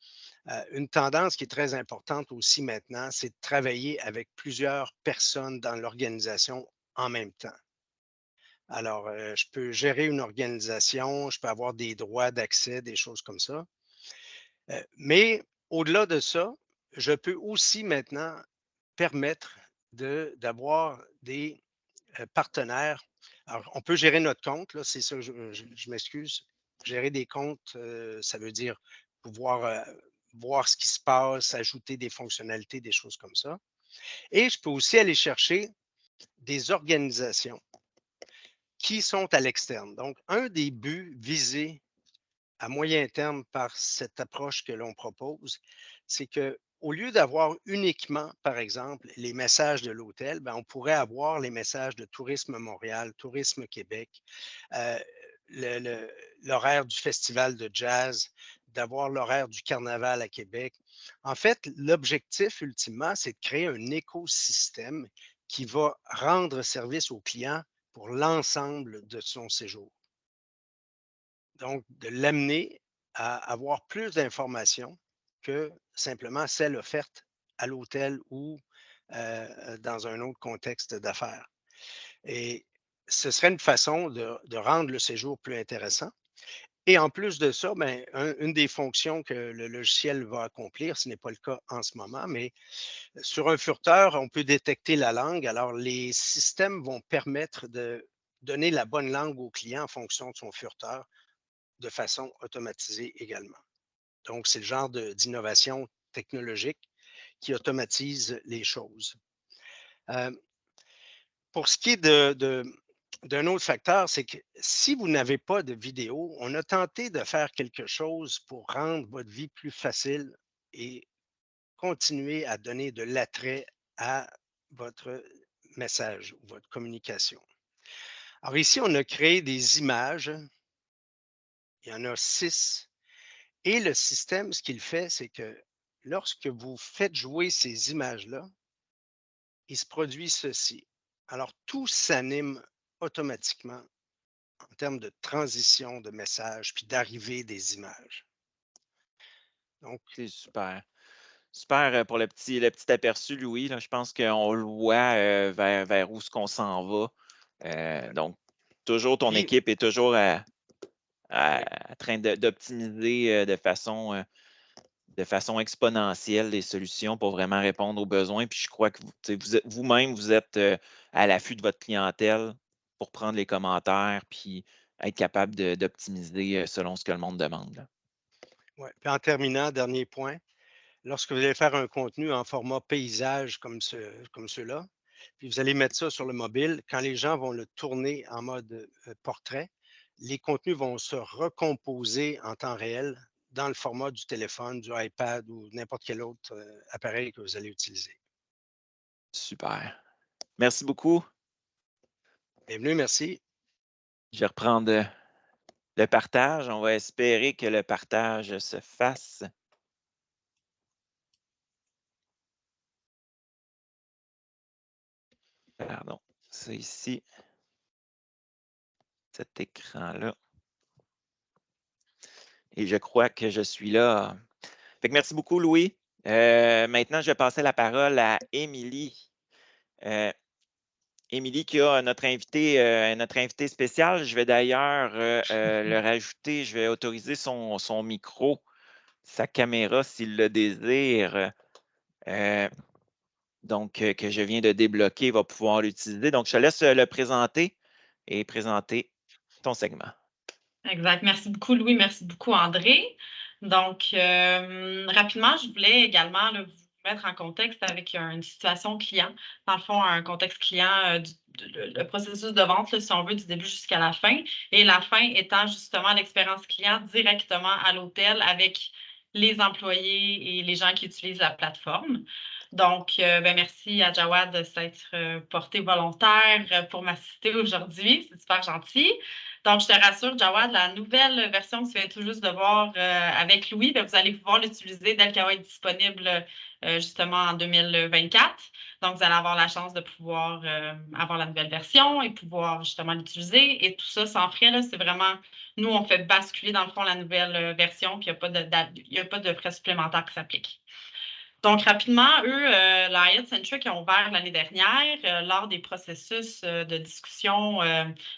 une tendance qui est très importante aussi maintenant, c'est de travailler avec plusieurs personnes dans l'organisation en même temps. Alors, je peux gérer une organisation, je peux avoir des droits d'accès, des choses comme ça. Mais au-delà de ça, je peux aussi maintenant permettre d'avoir des partenaires. Alors, on peut gérer notre compte, là, c'est ça, je m'excuse. Gérer des comptes, ça veut dire pouvoir voir ce qui se passe, ajouter des fonctionnalités, des choses comme ça. Et je peux aussi aller chercher des organisations qui sont à l'externe. Donc, un des buts visés à moyen terme par cette approche que l'on propose, c'est que au lieu d'avoir uniquement, par exemple, les messages de l'hôtel, ben, on pourrait avoir les messages de Tourisme Montréal, Tourisme Québec, euh, l'horaire du festival de jazz, d'avoir l'horaire du carnaval à Québec. En fait, l'objectif ultimement, c'est de créer un écosystème qui va rendre service au client pour l'ensemble de son séjour. Donc, de l'amener à avoir plus d'informations que simplement celles offertes à l'hôtel ou dans un autre contexte d'affaires. Et ce serait une façon de rendre le séjour plus intéressant. Et en plus de ça, ben, une des fonctions que le logiciel va accomplir, ce n'est pas le cas en ce moment, mais sur un furteur, on peut détecter la langue. Alors, les systèmes vont permettre de donner la bonne langue au client en fonction de son furteur de façon automatisée également. Donc, c'est le genre d'innovation technologique qui automatise les choses. Euh, pour ce qui est d'un autre facteur, c'est que si vous n'avez pas de vidéo, on a tenté de faire quelque chose pour rendre votre vie plus facile et continuer à donner de l'attrait à votre message ou votre communication. Alors ici, on a créé des images. Il y en a 6. Et le système, ce qu'il fait, c'est que lorsque vous faites jouer ces images-là, il se produit ceci. Alors, tout s'anime automatiquement en termes de transition de messages puis d'arrivée des images. Donc, C'est super. Super pour le petit aperçu, Louis. Là, je pense qu'on le voit vers où ce qu'on s'en va. Donc, toujours ton puis, équipe est toujours oui, à train d'optimiser de façon exponentielle les solutions pour vraiment répondre aux besoins. Puis je crois que vous, tu sais, vous-même, vous êtes à l'affût de votre clientèle pour prendre les commentaires puis être capable d'optimiser selon ce que le monde demande. Là. ouais. Puis en terminant, dernier point, lorsque vous allez faire un contenu en format paysage comme ceux-là, puis vous allez mettre ça sur le mobile, quand les gens vont le tourner en mode portrait, les contenus vont se recomposer en temps réel dans le format du téléphone, du iPad ou n'importe quel autre appareil que vous allez utiliser. Super. Merci beaucoup. Bienvenue, merci. Je vais reprendre le partage. On va espérer que le partage se fasse. Pardon. C'est ici, cet écran-là. Et je crois que je suis là. Fait que merci beaucoup, Louis. Maintenant, je vais passer la parole à Émilie. Euh, Émilie qui a notre invité spécial. Je vais d'ailleurs le rajouter. Je vais autoriser son micro, sa caméra s'il le désire. Euh, donc, que je viens de débloquer, il va pouvoir l'utiliser. Donc, je te laisse le présenter et présenter ton segment. Exact. Merci beaucoup, Louis. Merci beaucoup, André. Donc, rapidement, je voulais également là, vous mettre en contexte avec une situation client. Dans le fond, un contexte client, le processus de vente, là, si on veut, du début jusqu'à la fin. Et la fin étant justement l'expérience client directement à l'hôtel avec les employés et les gens qui utilisent la plateforme. Donc, merci à Jawad de s'être porté volontaire pour m'assister aujourd'hui. C'est super gentil. Donc, je te rassure, Jawad, la nouvelle version que tu viens tout juste de voir avec Louis, bien, vous allez pouvoir l'utiliser dès qu'elle va être disponible justement en 2024. Donc, vous allez avoir la chance de pouvoir avoir la nouvelle version et pouvoir justement l'utiliser. Et tout ça sans frais, là, c'est vraiment, nous, on fait basculer dans le fond la nouvelle version, puis il n'y a pas de frais supplémentaires qui s'appliquent. Donc, rapidement, eux, la Hyatt Centric ont ouvert l'année dernière lors des processus de discussion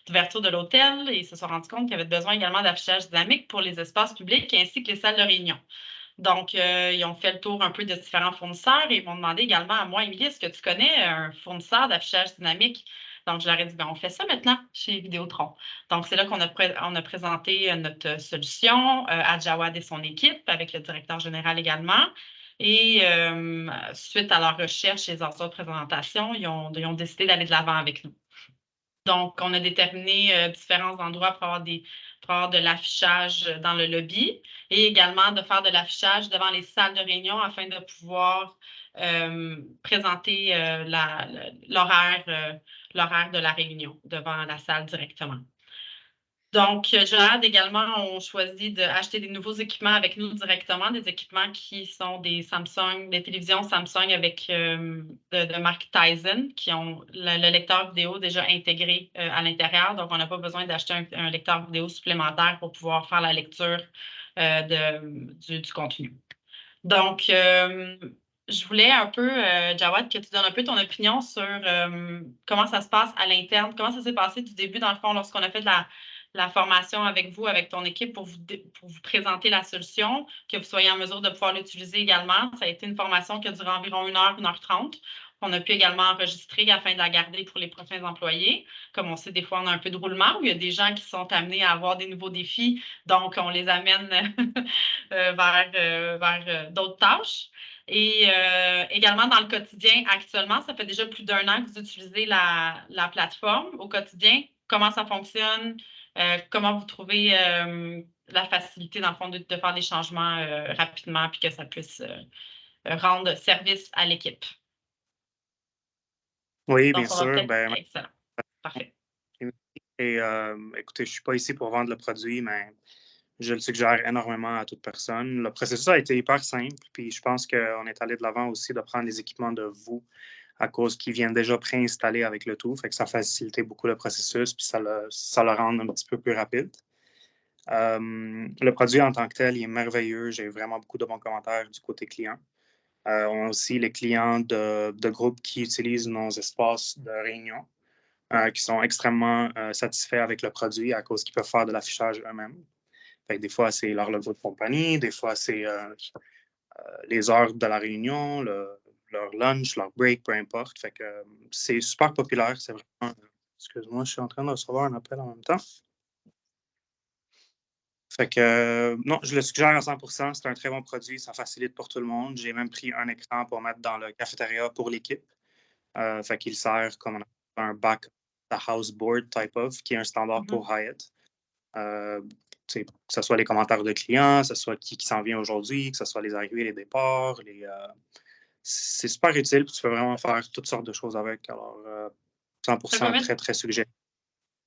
d'ouverture de l'hôtel et ils se sont rendus compte qu'il y avait besoin également d'affichage dynamique pour les espaces publics ainsi que les salles de réunion. Donc, ils ont fait le tour un peu de différents fournisseurs et ils m'ont demandé également à moi, Émilie, est-ce que tu connais un fournisseur d'affichage dynamique? Donc, je leur ai dit, on fait ça maintenant chez Vidéotron. Donc, c'est là qu'on a présenté notre solution à Jawad et son équipe, avec le directeur général également. Et suite à leur recherche et leurs autres présentations, ils ont décidé d'aller de l'avant avec nous. Donc, on a déterminé différents endroits pour avoir de l'affichage dans le lobby et également de faire de l'affichage devant les salles de réunion afin de pouvoir présenter l'horaire de la réunion devant la salle directement. Donc, Jawad également ont choisi d'acheter des nouveaux équipements avec nous directement, des équipements qui sont des télévisions Samsung avec de marque Tizen, qui ont le lecteur vidéo déjà intégré à l'intérieur. Donc, on n'a pas besoin d'acheter un lecteur vidéo supplémentaire pour pouvoir faire la lecture du contenu. Donc, je voulais un peu, Jawad, que tu donnes un peu ton opinion sur comment ça se passe à l'interne, comment ça s'est passé du début, dans le fond, lorsqu'on a fait de la formation avec vous, avec ton équipe, pour vous présenter la solution, que vous soyez en mesure de pouvoir l'utiliser également. Ça a été une formation qui a duré environ 1 heure 30. On a pu également enregistrer afin de la garder pour les prochains employés. Comme on sait, des fois, on a un peu de roulement où il y a des gens qui sont amenés à avoir des nouveaux défis, donc on les amène vers d'autres tâches. Et également dans le quotidien, actuellement, ça fait déjà plus d'1 an que vous utilisez la plateforme au quotidien. Comment ça fonctionne? Comment vous trouvez la facilité, dans le fond, de faire des changements rapidement puis que ça puisse rendre service à l'équipe? Oui, Donc, bien on va sûr. peut-être. Ben, Excellent. Parfait. et écoutez, je ne suis pas ici pour vendre le produit, mais je le suggère énormément à toute personne. Le processus a été hyper simple, puis je pense qu'on est allé de l'avant aussi de prendre les équipements de vous à cause qu'ils viennent déjà préinstallés avec le tout, fait que ça facilitait beaucoup le processus, puis ça le rend un petit peu plus rapide. Le produit en tant que tel, il est merveilleux. J'ai vraiment beaucoup de bons commentaires du côté client. On a aussi les clients de groupes qui utilisent nos espaces de réunion, qui sont extrêmement satisfaits avec le produit à cause qu'ils peuvent faire de l'affichage eux-mêmes. Fait que des fois, c'est leur logo de compagnie, des fois, c'est les heures de la réunion, leur lunch, leur break, peu importe. Fait que c'est super populaire. C'est vraiment. Excuse-moi, je suis en train de recevoir un appel en même temps. Fait que non, je le suggère à 100%. C'est un très bon produit. Ça facilite pour tout le monde. J'ai même pris un écran pour mettre dans le cafétéria pour l'équipe. Fait qu'il sert comme un back houseboard type of, qui est un standard pour Hyatt. Que ce soit les commentaires de clients, que ce soit qui s'en vient aujourd'hui, que ce soit les arrivées, les départs. C'est super utile. Puis tu peux vraiment faire toutes sortes de choses avec. Alors, 100% très, très suggéré.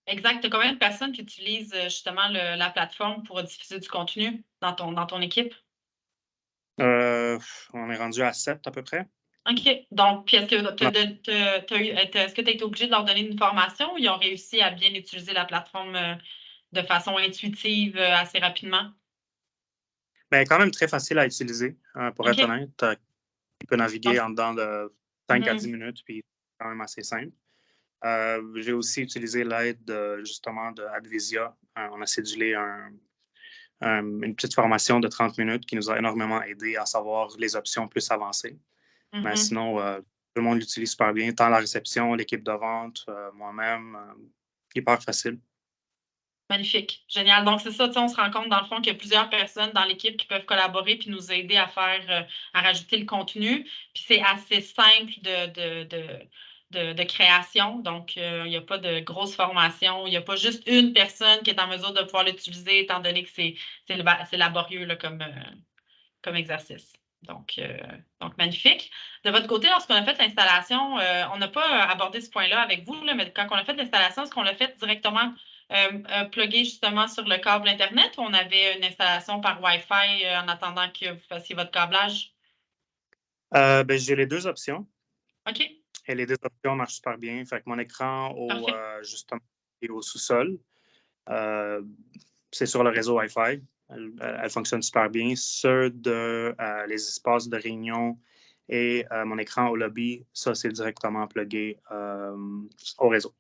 Exact. Tu as combien de personnes qui utilisent justement la plateforme pour diffuser du contenu dans ton équipe? On est rendu à 7 à peu près. OK. Donc, puis est-ce que tu as été obligé de leur donner une formation ou ils ont réussi à bien utiliser la plateforme de façon intuitive assez rapidement? Bien, quand même très facile à utiliser, pour être honnête. Tu peux naviguer en dedans de 5 à 10 minutes, puis c'est quand même assez simple. J'ai aussi utilisé l'aide justement de Advisia. On a cédulé une petite formation de 30 minutes qui nous a énormément aidé à savoir les options plus avancées. Mais sinon, tout le monde l'utilise super bien, tant la réception, l'équipe de vente, moi-même. Hyper facile. Magnifique. Génial. Donc, c'est ça, on se rend compte dans le fond qu'il y a plusieurs personnes dans l'équipe qui peuvent collaborer puis nous aider à rajouter le contenu. Puis c'est assez simple de création. Donc, il n'y a pas de grosse formation. Il n'y a pas juste une personne qui est en mesure de pouvoir l'utiliser, étant donné que c'est laborieux là, comme exercice. Donc, magnifique. De votre côté, lorsqu'on a fait l'installation, on n'a pas abordé ce point-là avec vous, là, mais quand on a fait l'installation, est-ce qu'on l'a fait directement plugué justement sur le câble Internet ou on avait une installation par Wi-Fi en attendant que vous fassiez votre câblage? J'ai les 2 options OK, et les 2 options marchent super bien. Fait que mon écran parfait. justement est au sous-sol. C'est sur le réseau Wi-Fi. Elle fonctionne super bien. Ceux de les espaces de réunion et mon écran au lobby, ça, c'est directement plugué au réseau.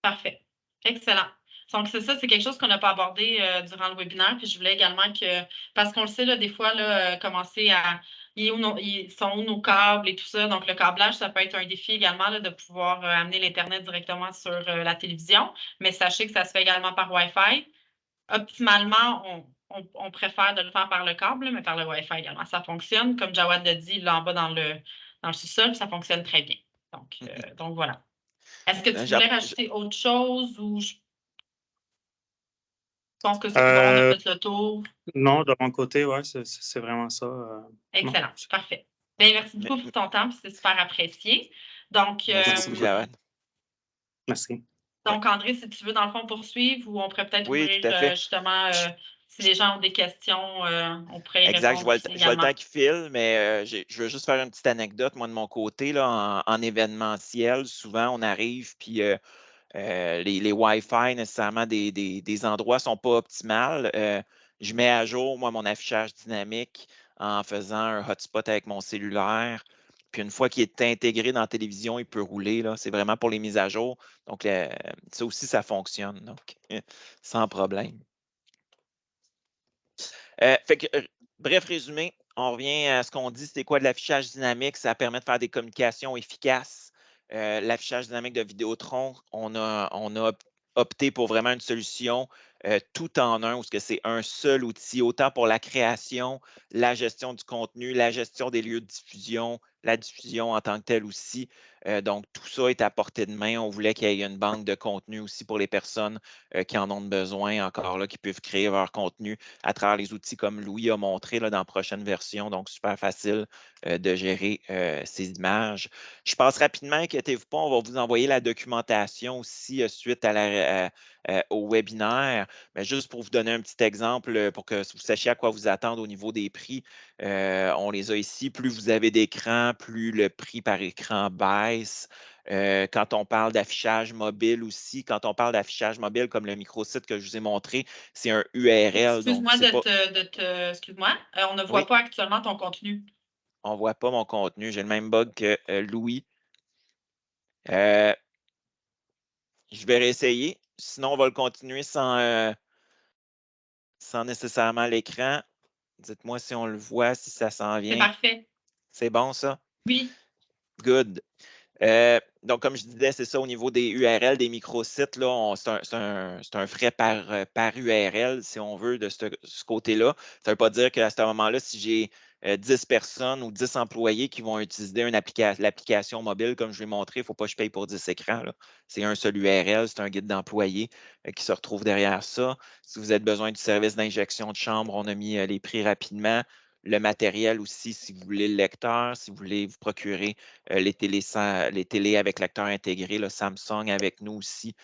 Parfait. Excellent. Donc, c'est ça, c'est quelque chose qu'on n'a pas abordé durant le webinaire. Puis je voulais également que, parce qu'on le sait, là, des fois, là, commencer à. Ils sont où nos câbles et tout ça. Donc, le câblage, ça peut être un défi également là, de pouvoir amener l'Internet directement sur la télévision. Mais sachez que ça se fait également par Wi-Fi. Optimalement, on préfère de le faire par le câble, mais par le Wi-Fi également. Ça fonctionne. Comme Jawad l'a dit, là en bas dans le sous-sol, ça fonctionne très bien. Donc voilà. Est-ce que tu voulais rajouter autre chose ou je pense que c'est bon, on a fait le tour? Non, de mon côté, ouais, c'est vraiment ça. Excellent, parfait. Bien, merci beaucoup pour ton temps, c'est super apprécié. Donc, Merci, Jawad. Merci. donc, André, si tu veux, dans le fond, poursuivre ou on pourrait peut-être Oui, ouvrir tout à fait. justement, si les gens ont des questions, on pourrait y Exact, répondre aussi je vois le également. temps qui file, mais je veux juste faire une petite anecdote, moi, de mon côté, là, en événementiel. Souvent, on arrive, puis les Wi-Fi, nécessairement, des endroits ne sont pas optimales. Je mets à jour, moi, mon affichage dynamique en faisant un hotspot avec mon cellulaire. Puis une fois qu'il est intégré dans la télévision, il peut rouler, là. C'est vraiment pour les mises à jour. Donc, ça aussi, ça fonctionne. Donc, sans problème. Bref résumé, on revient à ce qu'on dit, c'est quoi de l'affichage dynamique? Ça permet de faire des communications efficaces. L'affichage dynamique de Vidéotron, on a opté pour vraiment une solution tout en un, où c'est un seul outil, autant pour la création, la gestion du contenu, la gestion des lieux de diffusion, la diffusion en tant que telle aussi. Donc, tout ça est à portée de main. On voulait qu'il y ait une banque de contenu aussi pour les personnes qui en ont besoin, encore là, qui peuvent créer leur contenu à travers les outils comme Louis a montré là, dans la prochaine version. Donc, super facile de gérer ces images. Je passe rapidement, inquiétez-vous pas, on va vous envoyer la documentation aussi suite au webinaire. Mais juste pour vous donner un petit exemple, pour que vous sachiez à quoi vous attendre au niveau des prix, on les a ici. Plus vous avez d'écran, plus le prix par écran baisse. Quand on parle d'affichage mobile aussi, quand on parle d'affichage mobile comme le microsite que je vous ai montré, c'est un URL. Donc, Excuse-moi c'est pas. excuse-moi, on ne voit Oui, pas actuellement ton contenu. on ne voit pas mon contenu. J'ai le même bug que Louis. Euh, je vais réessayer. Sinon, on va le continuer sans nécessairement l'écran. Dites-moi si on le voit, si ça s'en C'est vient. parfait. C'est bon, ça? Oui. Good. Donc, comme je disais, c'est ça au niveau des URL, des microsites, là, c'est un frais par URL, si on veut, de ce côté-là. Ça ne veut pas dire qu'à ce moment-là, si j'ai 10 personnes ou 10 employés qui vont utiliser l'application mobile, comme je l'ai montré, il ne faut pas que je paye pour 10 écrans. C'est un seul URL, c'est un guide d'employés qui se retrouve derrière ça. Si vous avez besoin du service d'injection de chambre, on a mis les prix rapidement. Le matériel aussi, si vous voulez le lecteur, si vous voulez vous procurer les télés avec lecteur intégré, le Samsung avec nous aussi,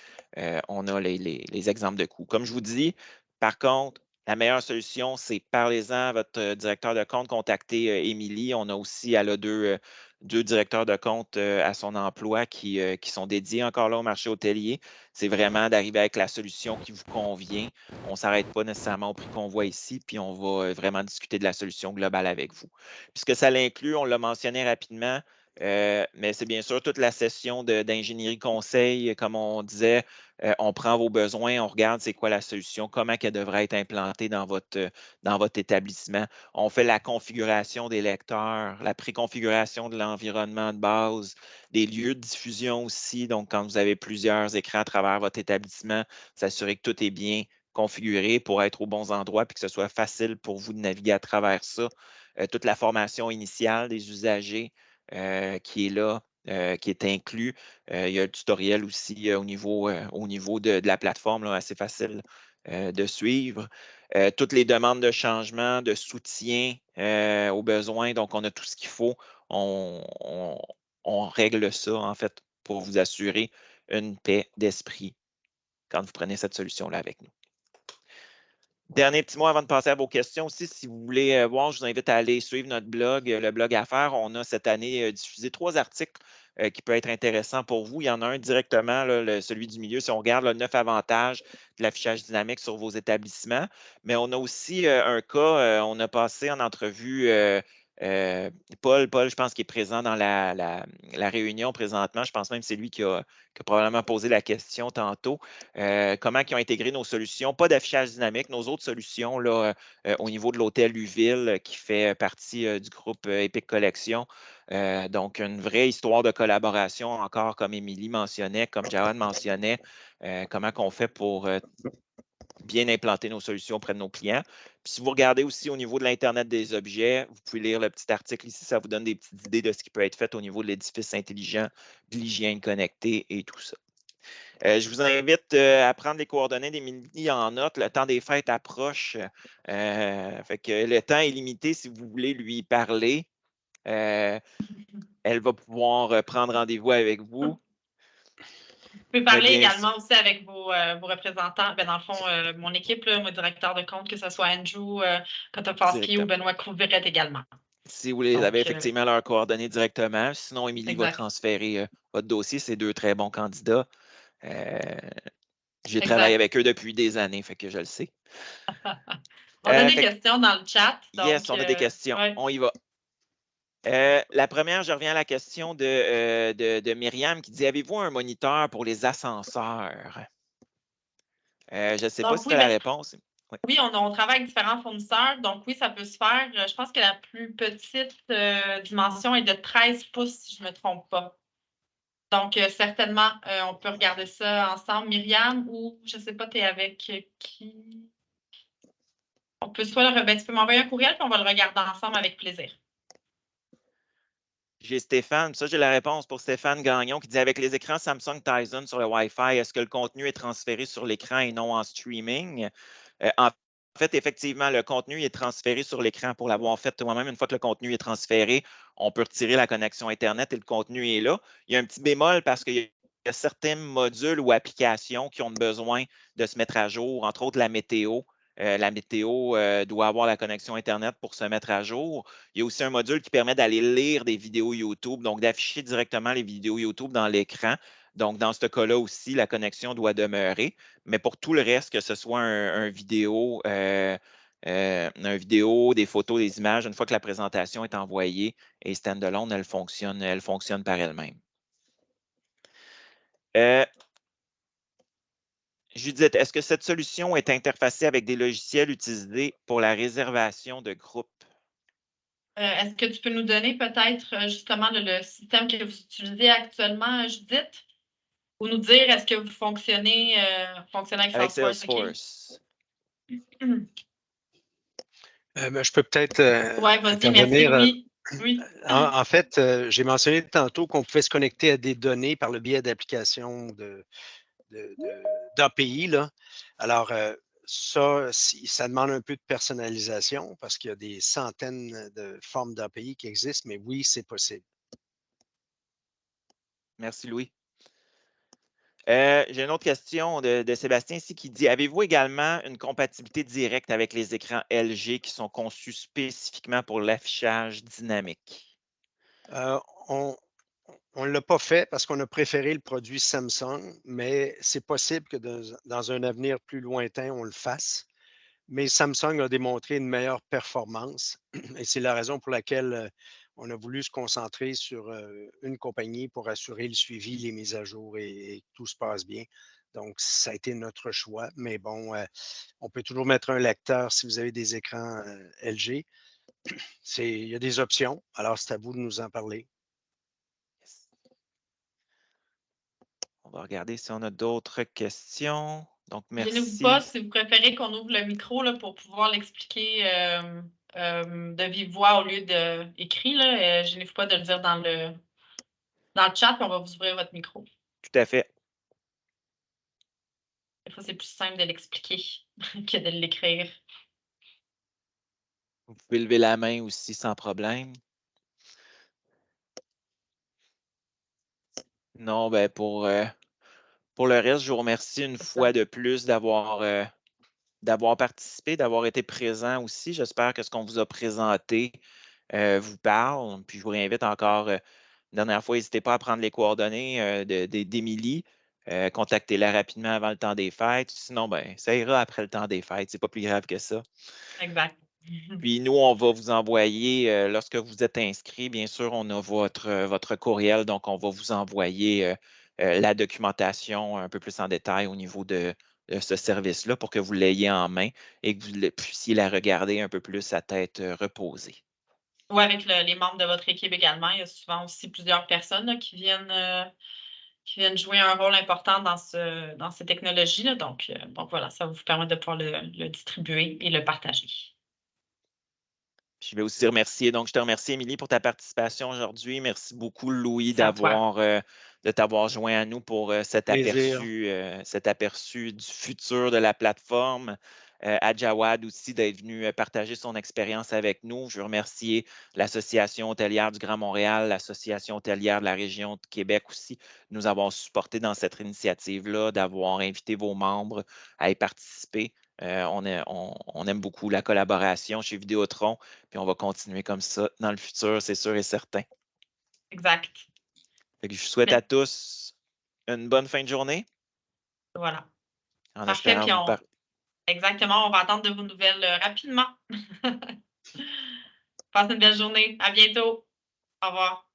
on a les exemples de coûts. Comme je vous dis, par contre, la meilleure solution, c'est parlez-en à votre directeur de compte, contactez Émilie. On a aussi, elle a deux directeurs de compte à son emploi qui sont dédiés encore là au marché hôtelier. C'est vraiment d'arriver avec la solution qui vous convient. On ne s'arrête pas nécessairement au prix qu'on voit ici, puis on va vraiment discuter de la solution globale avec vous. Puisque ça l'inclut, on l'a mentionné rapidement, mais c'est bien sûr toute la session d'ingénierie conseil, comme on disait, on prend vos besoins, on regarde c'est quoi la solution, comment elle devrait être implantée dans votre établissement. On fait la configuration des lecteurs, la préconfiguration de l'environnement de base, des lieux de diffusion aussi. Donc, quand vous avez plusieurs écrans à travers votre établissement, s'assurer que tout est bien configuré pour être aux bons endroits puis que ce soit facile pour vous de naviguer à travers ça. Toute la formation initiale des usagers qui est là, qui est inclus. Il y a le tutoriel aussi au niveau de la plateforme, là, assez facile de suivre. Toutes les demandes de changement, de soutien aux besoins. Donc, on a tout ce qu'il faut. On règle ça, en fait, pour vous assurer une paix d'esprit quand vous prenez cette solution-là avec nous. Dernier petit mot avant de passer à vos questions aussi. Si vous voulez voir, je vous invite à aller suivre notre blog, le blog Affaires. On a cette année diffusé 3 articles qui peuvent être intéressants pour vous. Il y en a un directement, là, celui du milieu, si on regarde le 9 avantages de l'affichage dynamique sur vos établissements. Mais on a aussi un cas, on a passé en entrevue Paul, je pense qu'il est présent dans la réunion présentement. Je pense même que c'est lui qui a probablement posé la question tantôt. Comment ils ont intégré nos solutions, pas d'affichage dynamique, nos autres solutions là, au niveau de l'hôtel Uville qui fait partie du groupe Epic Collection. Donc, une vraie histoire de collaboration, encore comme Émilie mentionnait, comme Jawad mentionnait, comment on fait pour bien implanter nos solutions auprès de nos clients. Puis si vous regardez aussi au niveau de l'Internet des objets, vous pouvez lire le petit article ici, ça vous donne des petites idées de ce qui peut être fait au niveau de l'édifice intelligent, de l'hygiène connectée et tout ça. Je vous invite à prendre les coordonnées d'Émilie en note. Le temps des fêtes approche. Fait que le temps est limité si vous voulez lui parler. Elle va pouvoir prendre rendez-vous avec vous. Vous pouvez parler également aussi avec vos représentants. Dans le fond, mon équipe, là, mon directeur de compte, que ce soit Andrew Kotopowski ou Benoît Couvret également. Si vous les avez effectivement leurs coordonnées directement. Sinon, Émilie va transférer votre dossier. C'est 2 très bons candidats. J'ai travaillé avec eux depuis des années, fait que je le sais. On a des questions dans le chat. Donc, yes, on a des questions. Ouais. On y va. La première, je reviens à la question de Myriam qui dit: avez-vous un moniteur pour les ascenseurs? Je ne sais pas si tu as la réponse. Oui, on travaille avec différents fournisseurs. Donc, oui, ça peut se faire. Je pense que la plus petite dimension est de 13 pouces, si je ne me trompe pas. Donc, certainement, on peut regarder ça ensemble. Myriam, ou je ne sais pas, tu es avec qui? On peut soit tu peux m'envoyer un courriel, puis on va le regarder ensemble avec plaisir. J'ai Stéphane, ça j'ai la réponse pour Stéphane Gagnon qui dit: avec les écrans Samsung Tizen sur le Wi-Fi, est-ce que le contenu est transféré sur l'écran et non en streaming? En fait, effectivement, le contenu est transféré sur l'écran pour l'avoir fait moi-même. Une fois que le contenu est transféré, on peut retirer la connexion Internet et le contenu est là. Il y a un petit bémol parce qu'il y a certains modules ou applications qui ont besoin de se mettre à jour, entre autres la météo. La météo doit avoir la connexion Internet pour se mettre à jour. Il y a aussi un module qui permet d'aller lire des vidéos YouTube, donc d'afficher directement les vidéos YouTube dans l'écran. Donc, dans ce cas-là aussi, la connexion doit demeurer. Mais pour tout le reste, que ce soit un vidéo, des photos, des images, une fois que la présentation est envoyée et standalone, elle fonctionne par elle-même. Judith, est-ce que cette solution est interfacée avec des logiciels utilisés pour la réservation de groupes? Est-ce que tu peux nous donner peut-être justement le système que vous utilisez actuellement, Judith? Ou nous dire est-ce que vous fonctionnez avec Salesforce? Je peux peut-être vas-y, merci. Oui. En fait, j'ai mentionné tantôt qu'on pouvait se connecter à des données par le biais d'applications d'API. Là. Alors, ça demande un peu de personnalisation parce qu'il y a des centaines de formes d'API qui existent, mais oui, c'est possible. Merci, Louis. J'ai une autre question de Sébastien ici qui dit: avez-vous également une compatibilité directe avec les écrans LG qui sont conçus spécifiquement pour l'affichage dynamique? On ne l'a pas fait parce qu'on a préféré le produit Samsung, mais c'est possible que dans un avenir plus lointain, on le fasse. Mais Samsung a démontré une meilleure performance et c'est la raison pour laquelle on a voulu se concentrer sur une compagnie pour assurer le suivi, les mises à jour et que tout se passe bien. Donc, ça a été notre choix. Mais bon, on peut toujours mettre un lecteur si vous avez des écrans LG. Il y a des options. Alors, c'est à vous de nous en parler. On va regarder si on a d'autres questions. Donc, merci. Gênez-vous pas si vous préférez qu'on ouvre le micro là, pour pouvoir l'expliquer de vive voix au lieu d'écrit. Gênez-vous pas de le dire dans le chat, puis on va vous ouvrir votre micro. Tout à fait. Des fois, c'est plus simple de l'expliquer que de l'écrire. Vous pouvez lever la main aussi sans problème. Non, ben pour le reste, je vous remercie une fois de plus d'avoir d'avoir participé, d'avoir été présent aussi. J'espère que ce qu'on vous a présenté vous parle. Puis je vous réinvite encore, une dernière fois, n'hésitez pas à prendre les coordonnées d'Émilie. Contactez-la rapidement avant le temps des fêtes. Sinon, ben, ça ira après le temps des fêtes. C'est pas plus grave que ça. Exact. Puis nous, on va vous envoyer, lorsque vous êtes inscrit, bien sûr, on a votre courriel, donc on va vous envoyer la documentation un peu plus en détail au niveau de ce service-là pour que vous l'ayez en main et que vous puissiez la regarder un peu plus à tête reposée. Ou avec les membres de votre équipe également. Il y a souvent aussi plusieurs personnes là, qui viennent jouer un rôle important dans ces technologies-là. Donc voilà, ça va vous permettre de pouvoir le distribuer et le partager. Je vais aussi remercier, donc je te remercie, Émilie, pour ta participation aujourd'hui. Merci beaucoup, Louis, C'est à toi. de t'avoir joint à nous pour cet Plaisir. aperçu du futur de la plateforme. À Jawad aussi d'être venu partager son expérience avec nous. Je veux remercier l'Association hôtelière du Grand Montréal, l'Association hôtelière de la région de Québec aussi, de nous avoir supportés dans cette initiative-là, d'avoir invité vos membres à y participer. On aime beaucoup la collaboration chez Vidéotron, puis on va continuer comme ça dans le futur, c'est sûr et certain. Exact. Fait que je souhaite à tous une bonne fin de journée. Voilà. En Parfait. espérant Puis vous parler. exactement, on va attendre de vos nouvelles rapidement. Passez une belle journée. À bientôt. Au revoir.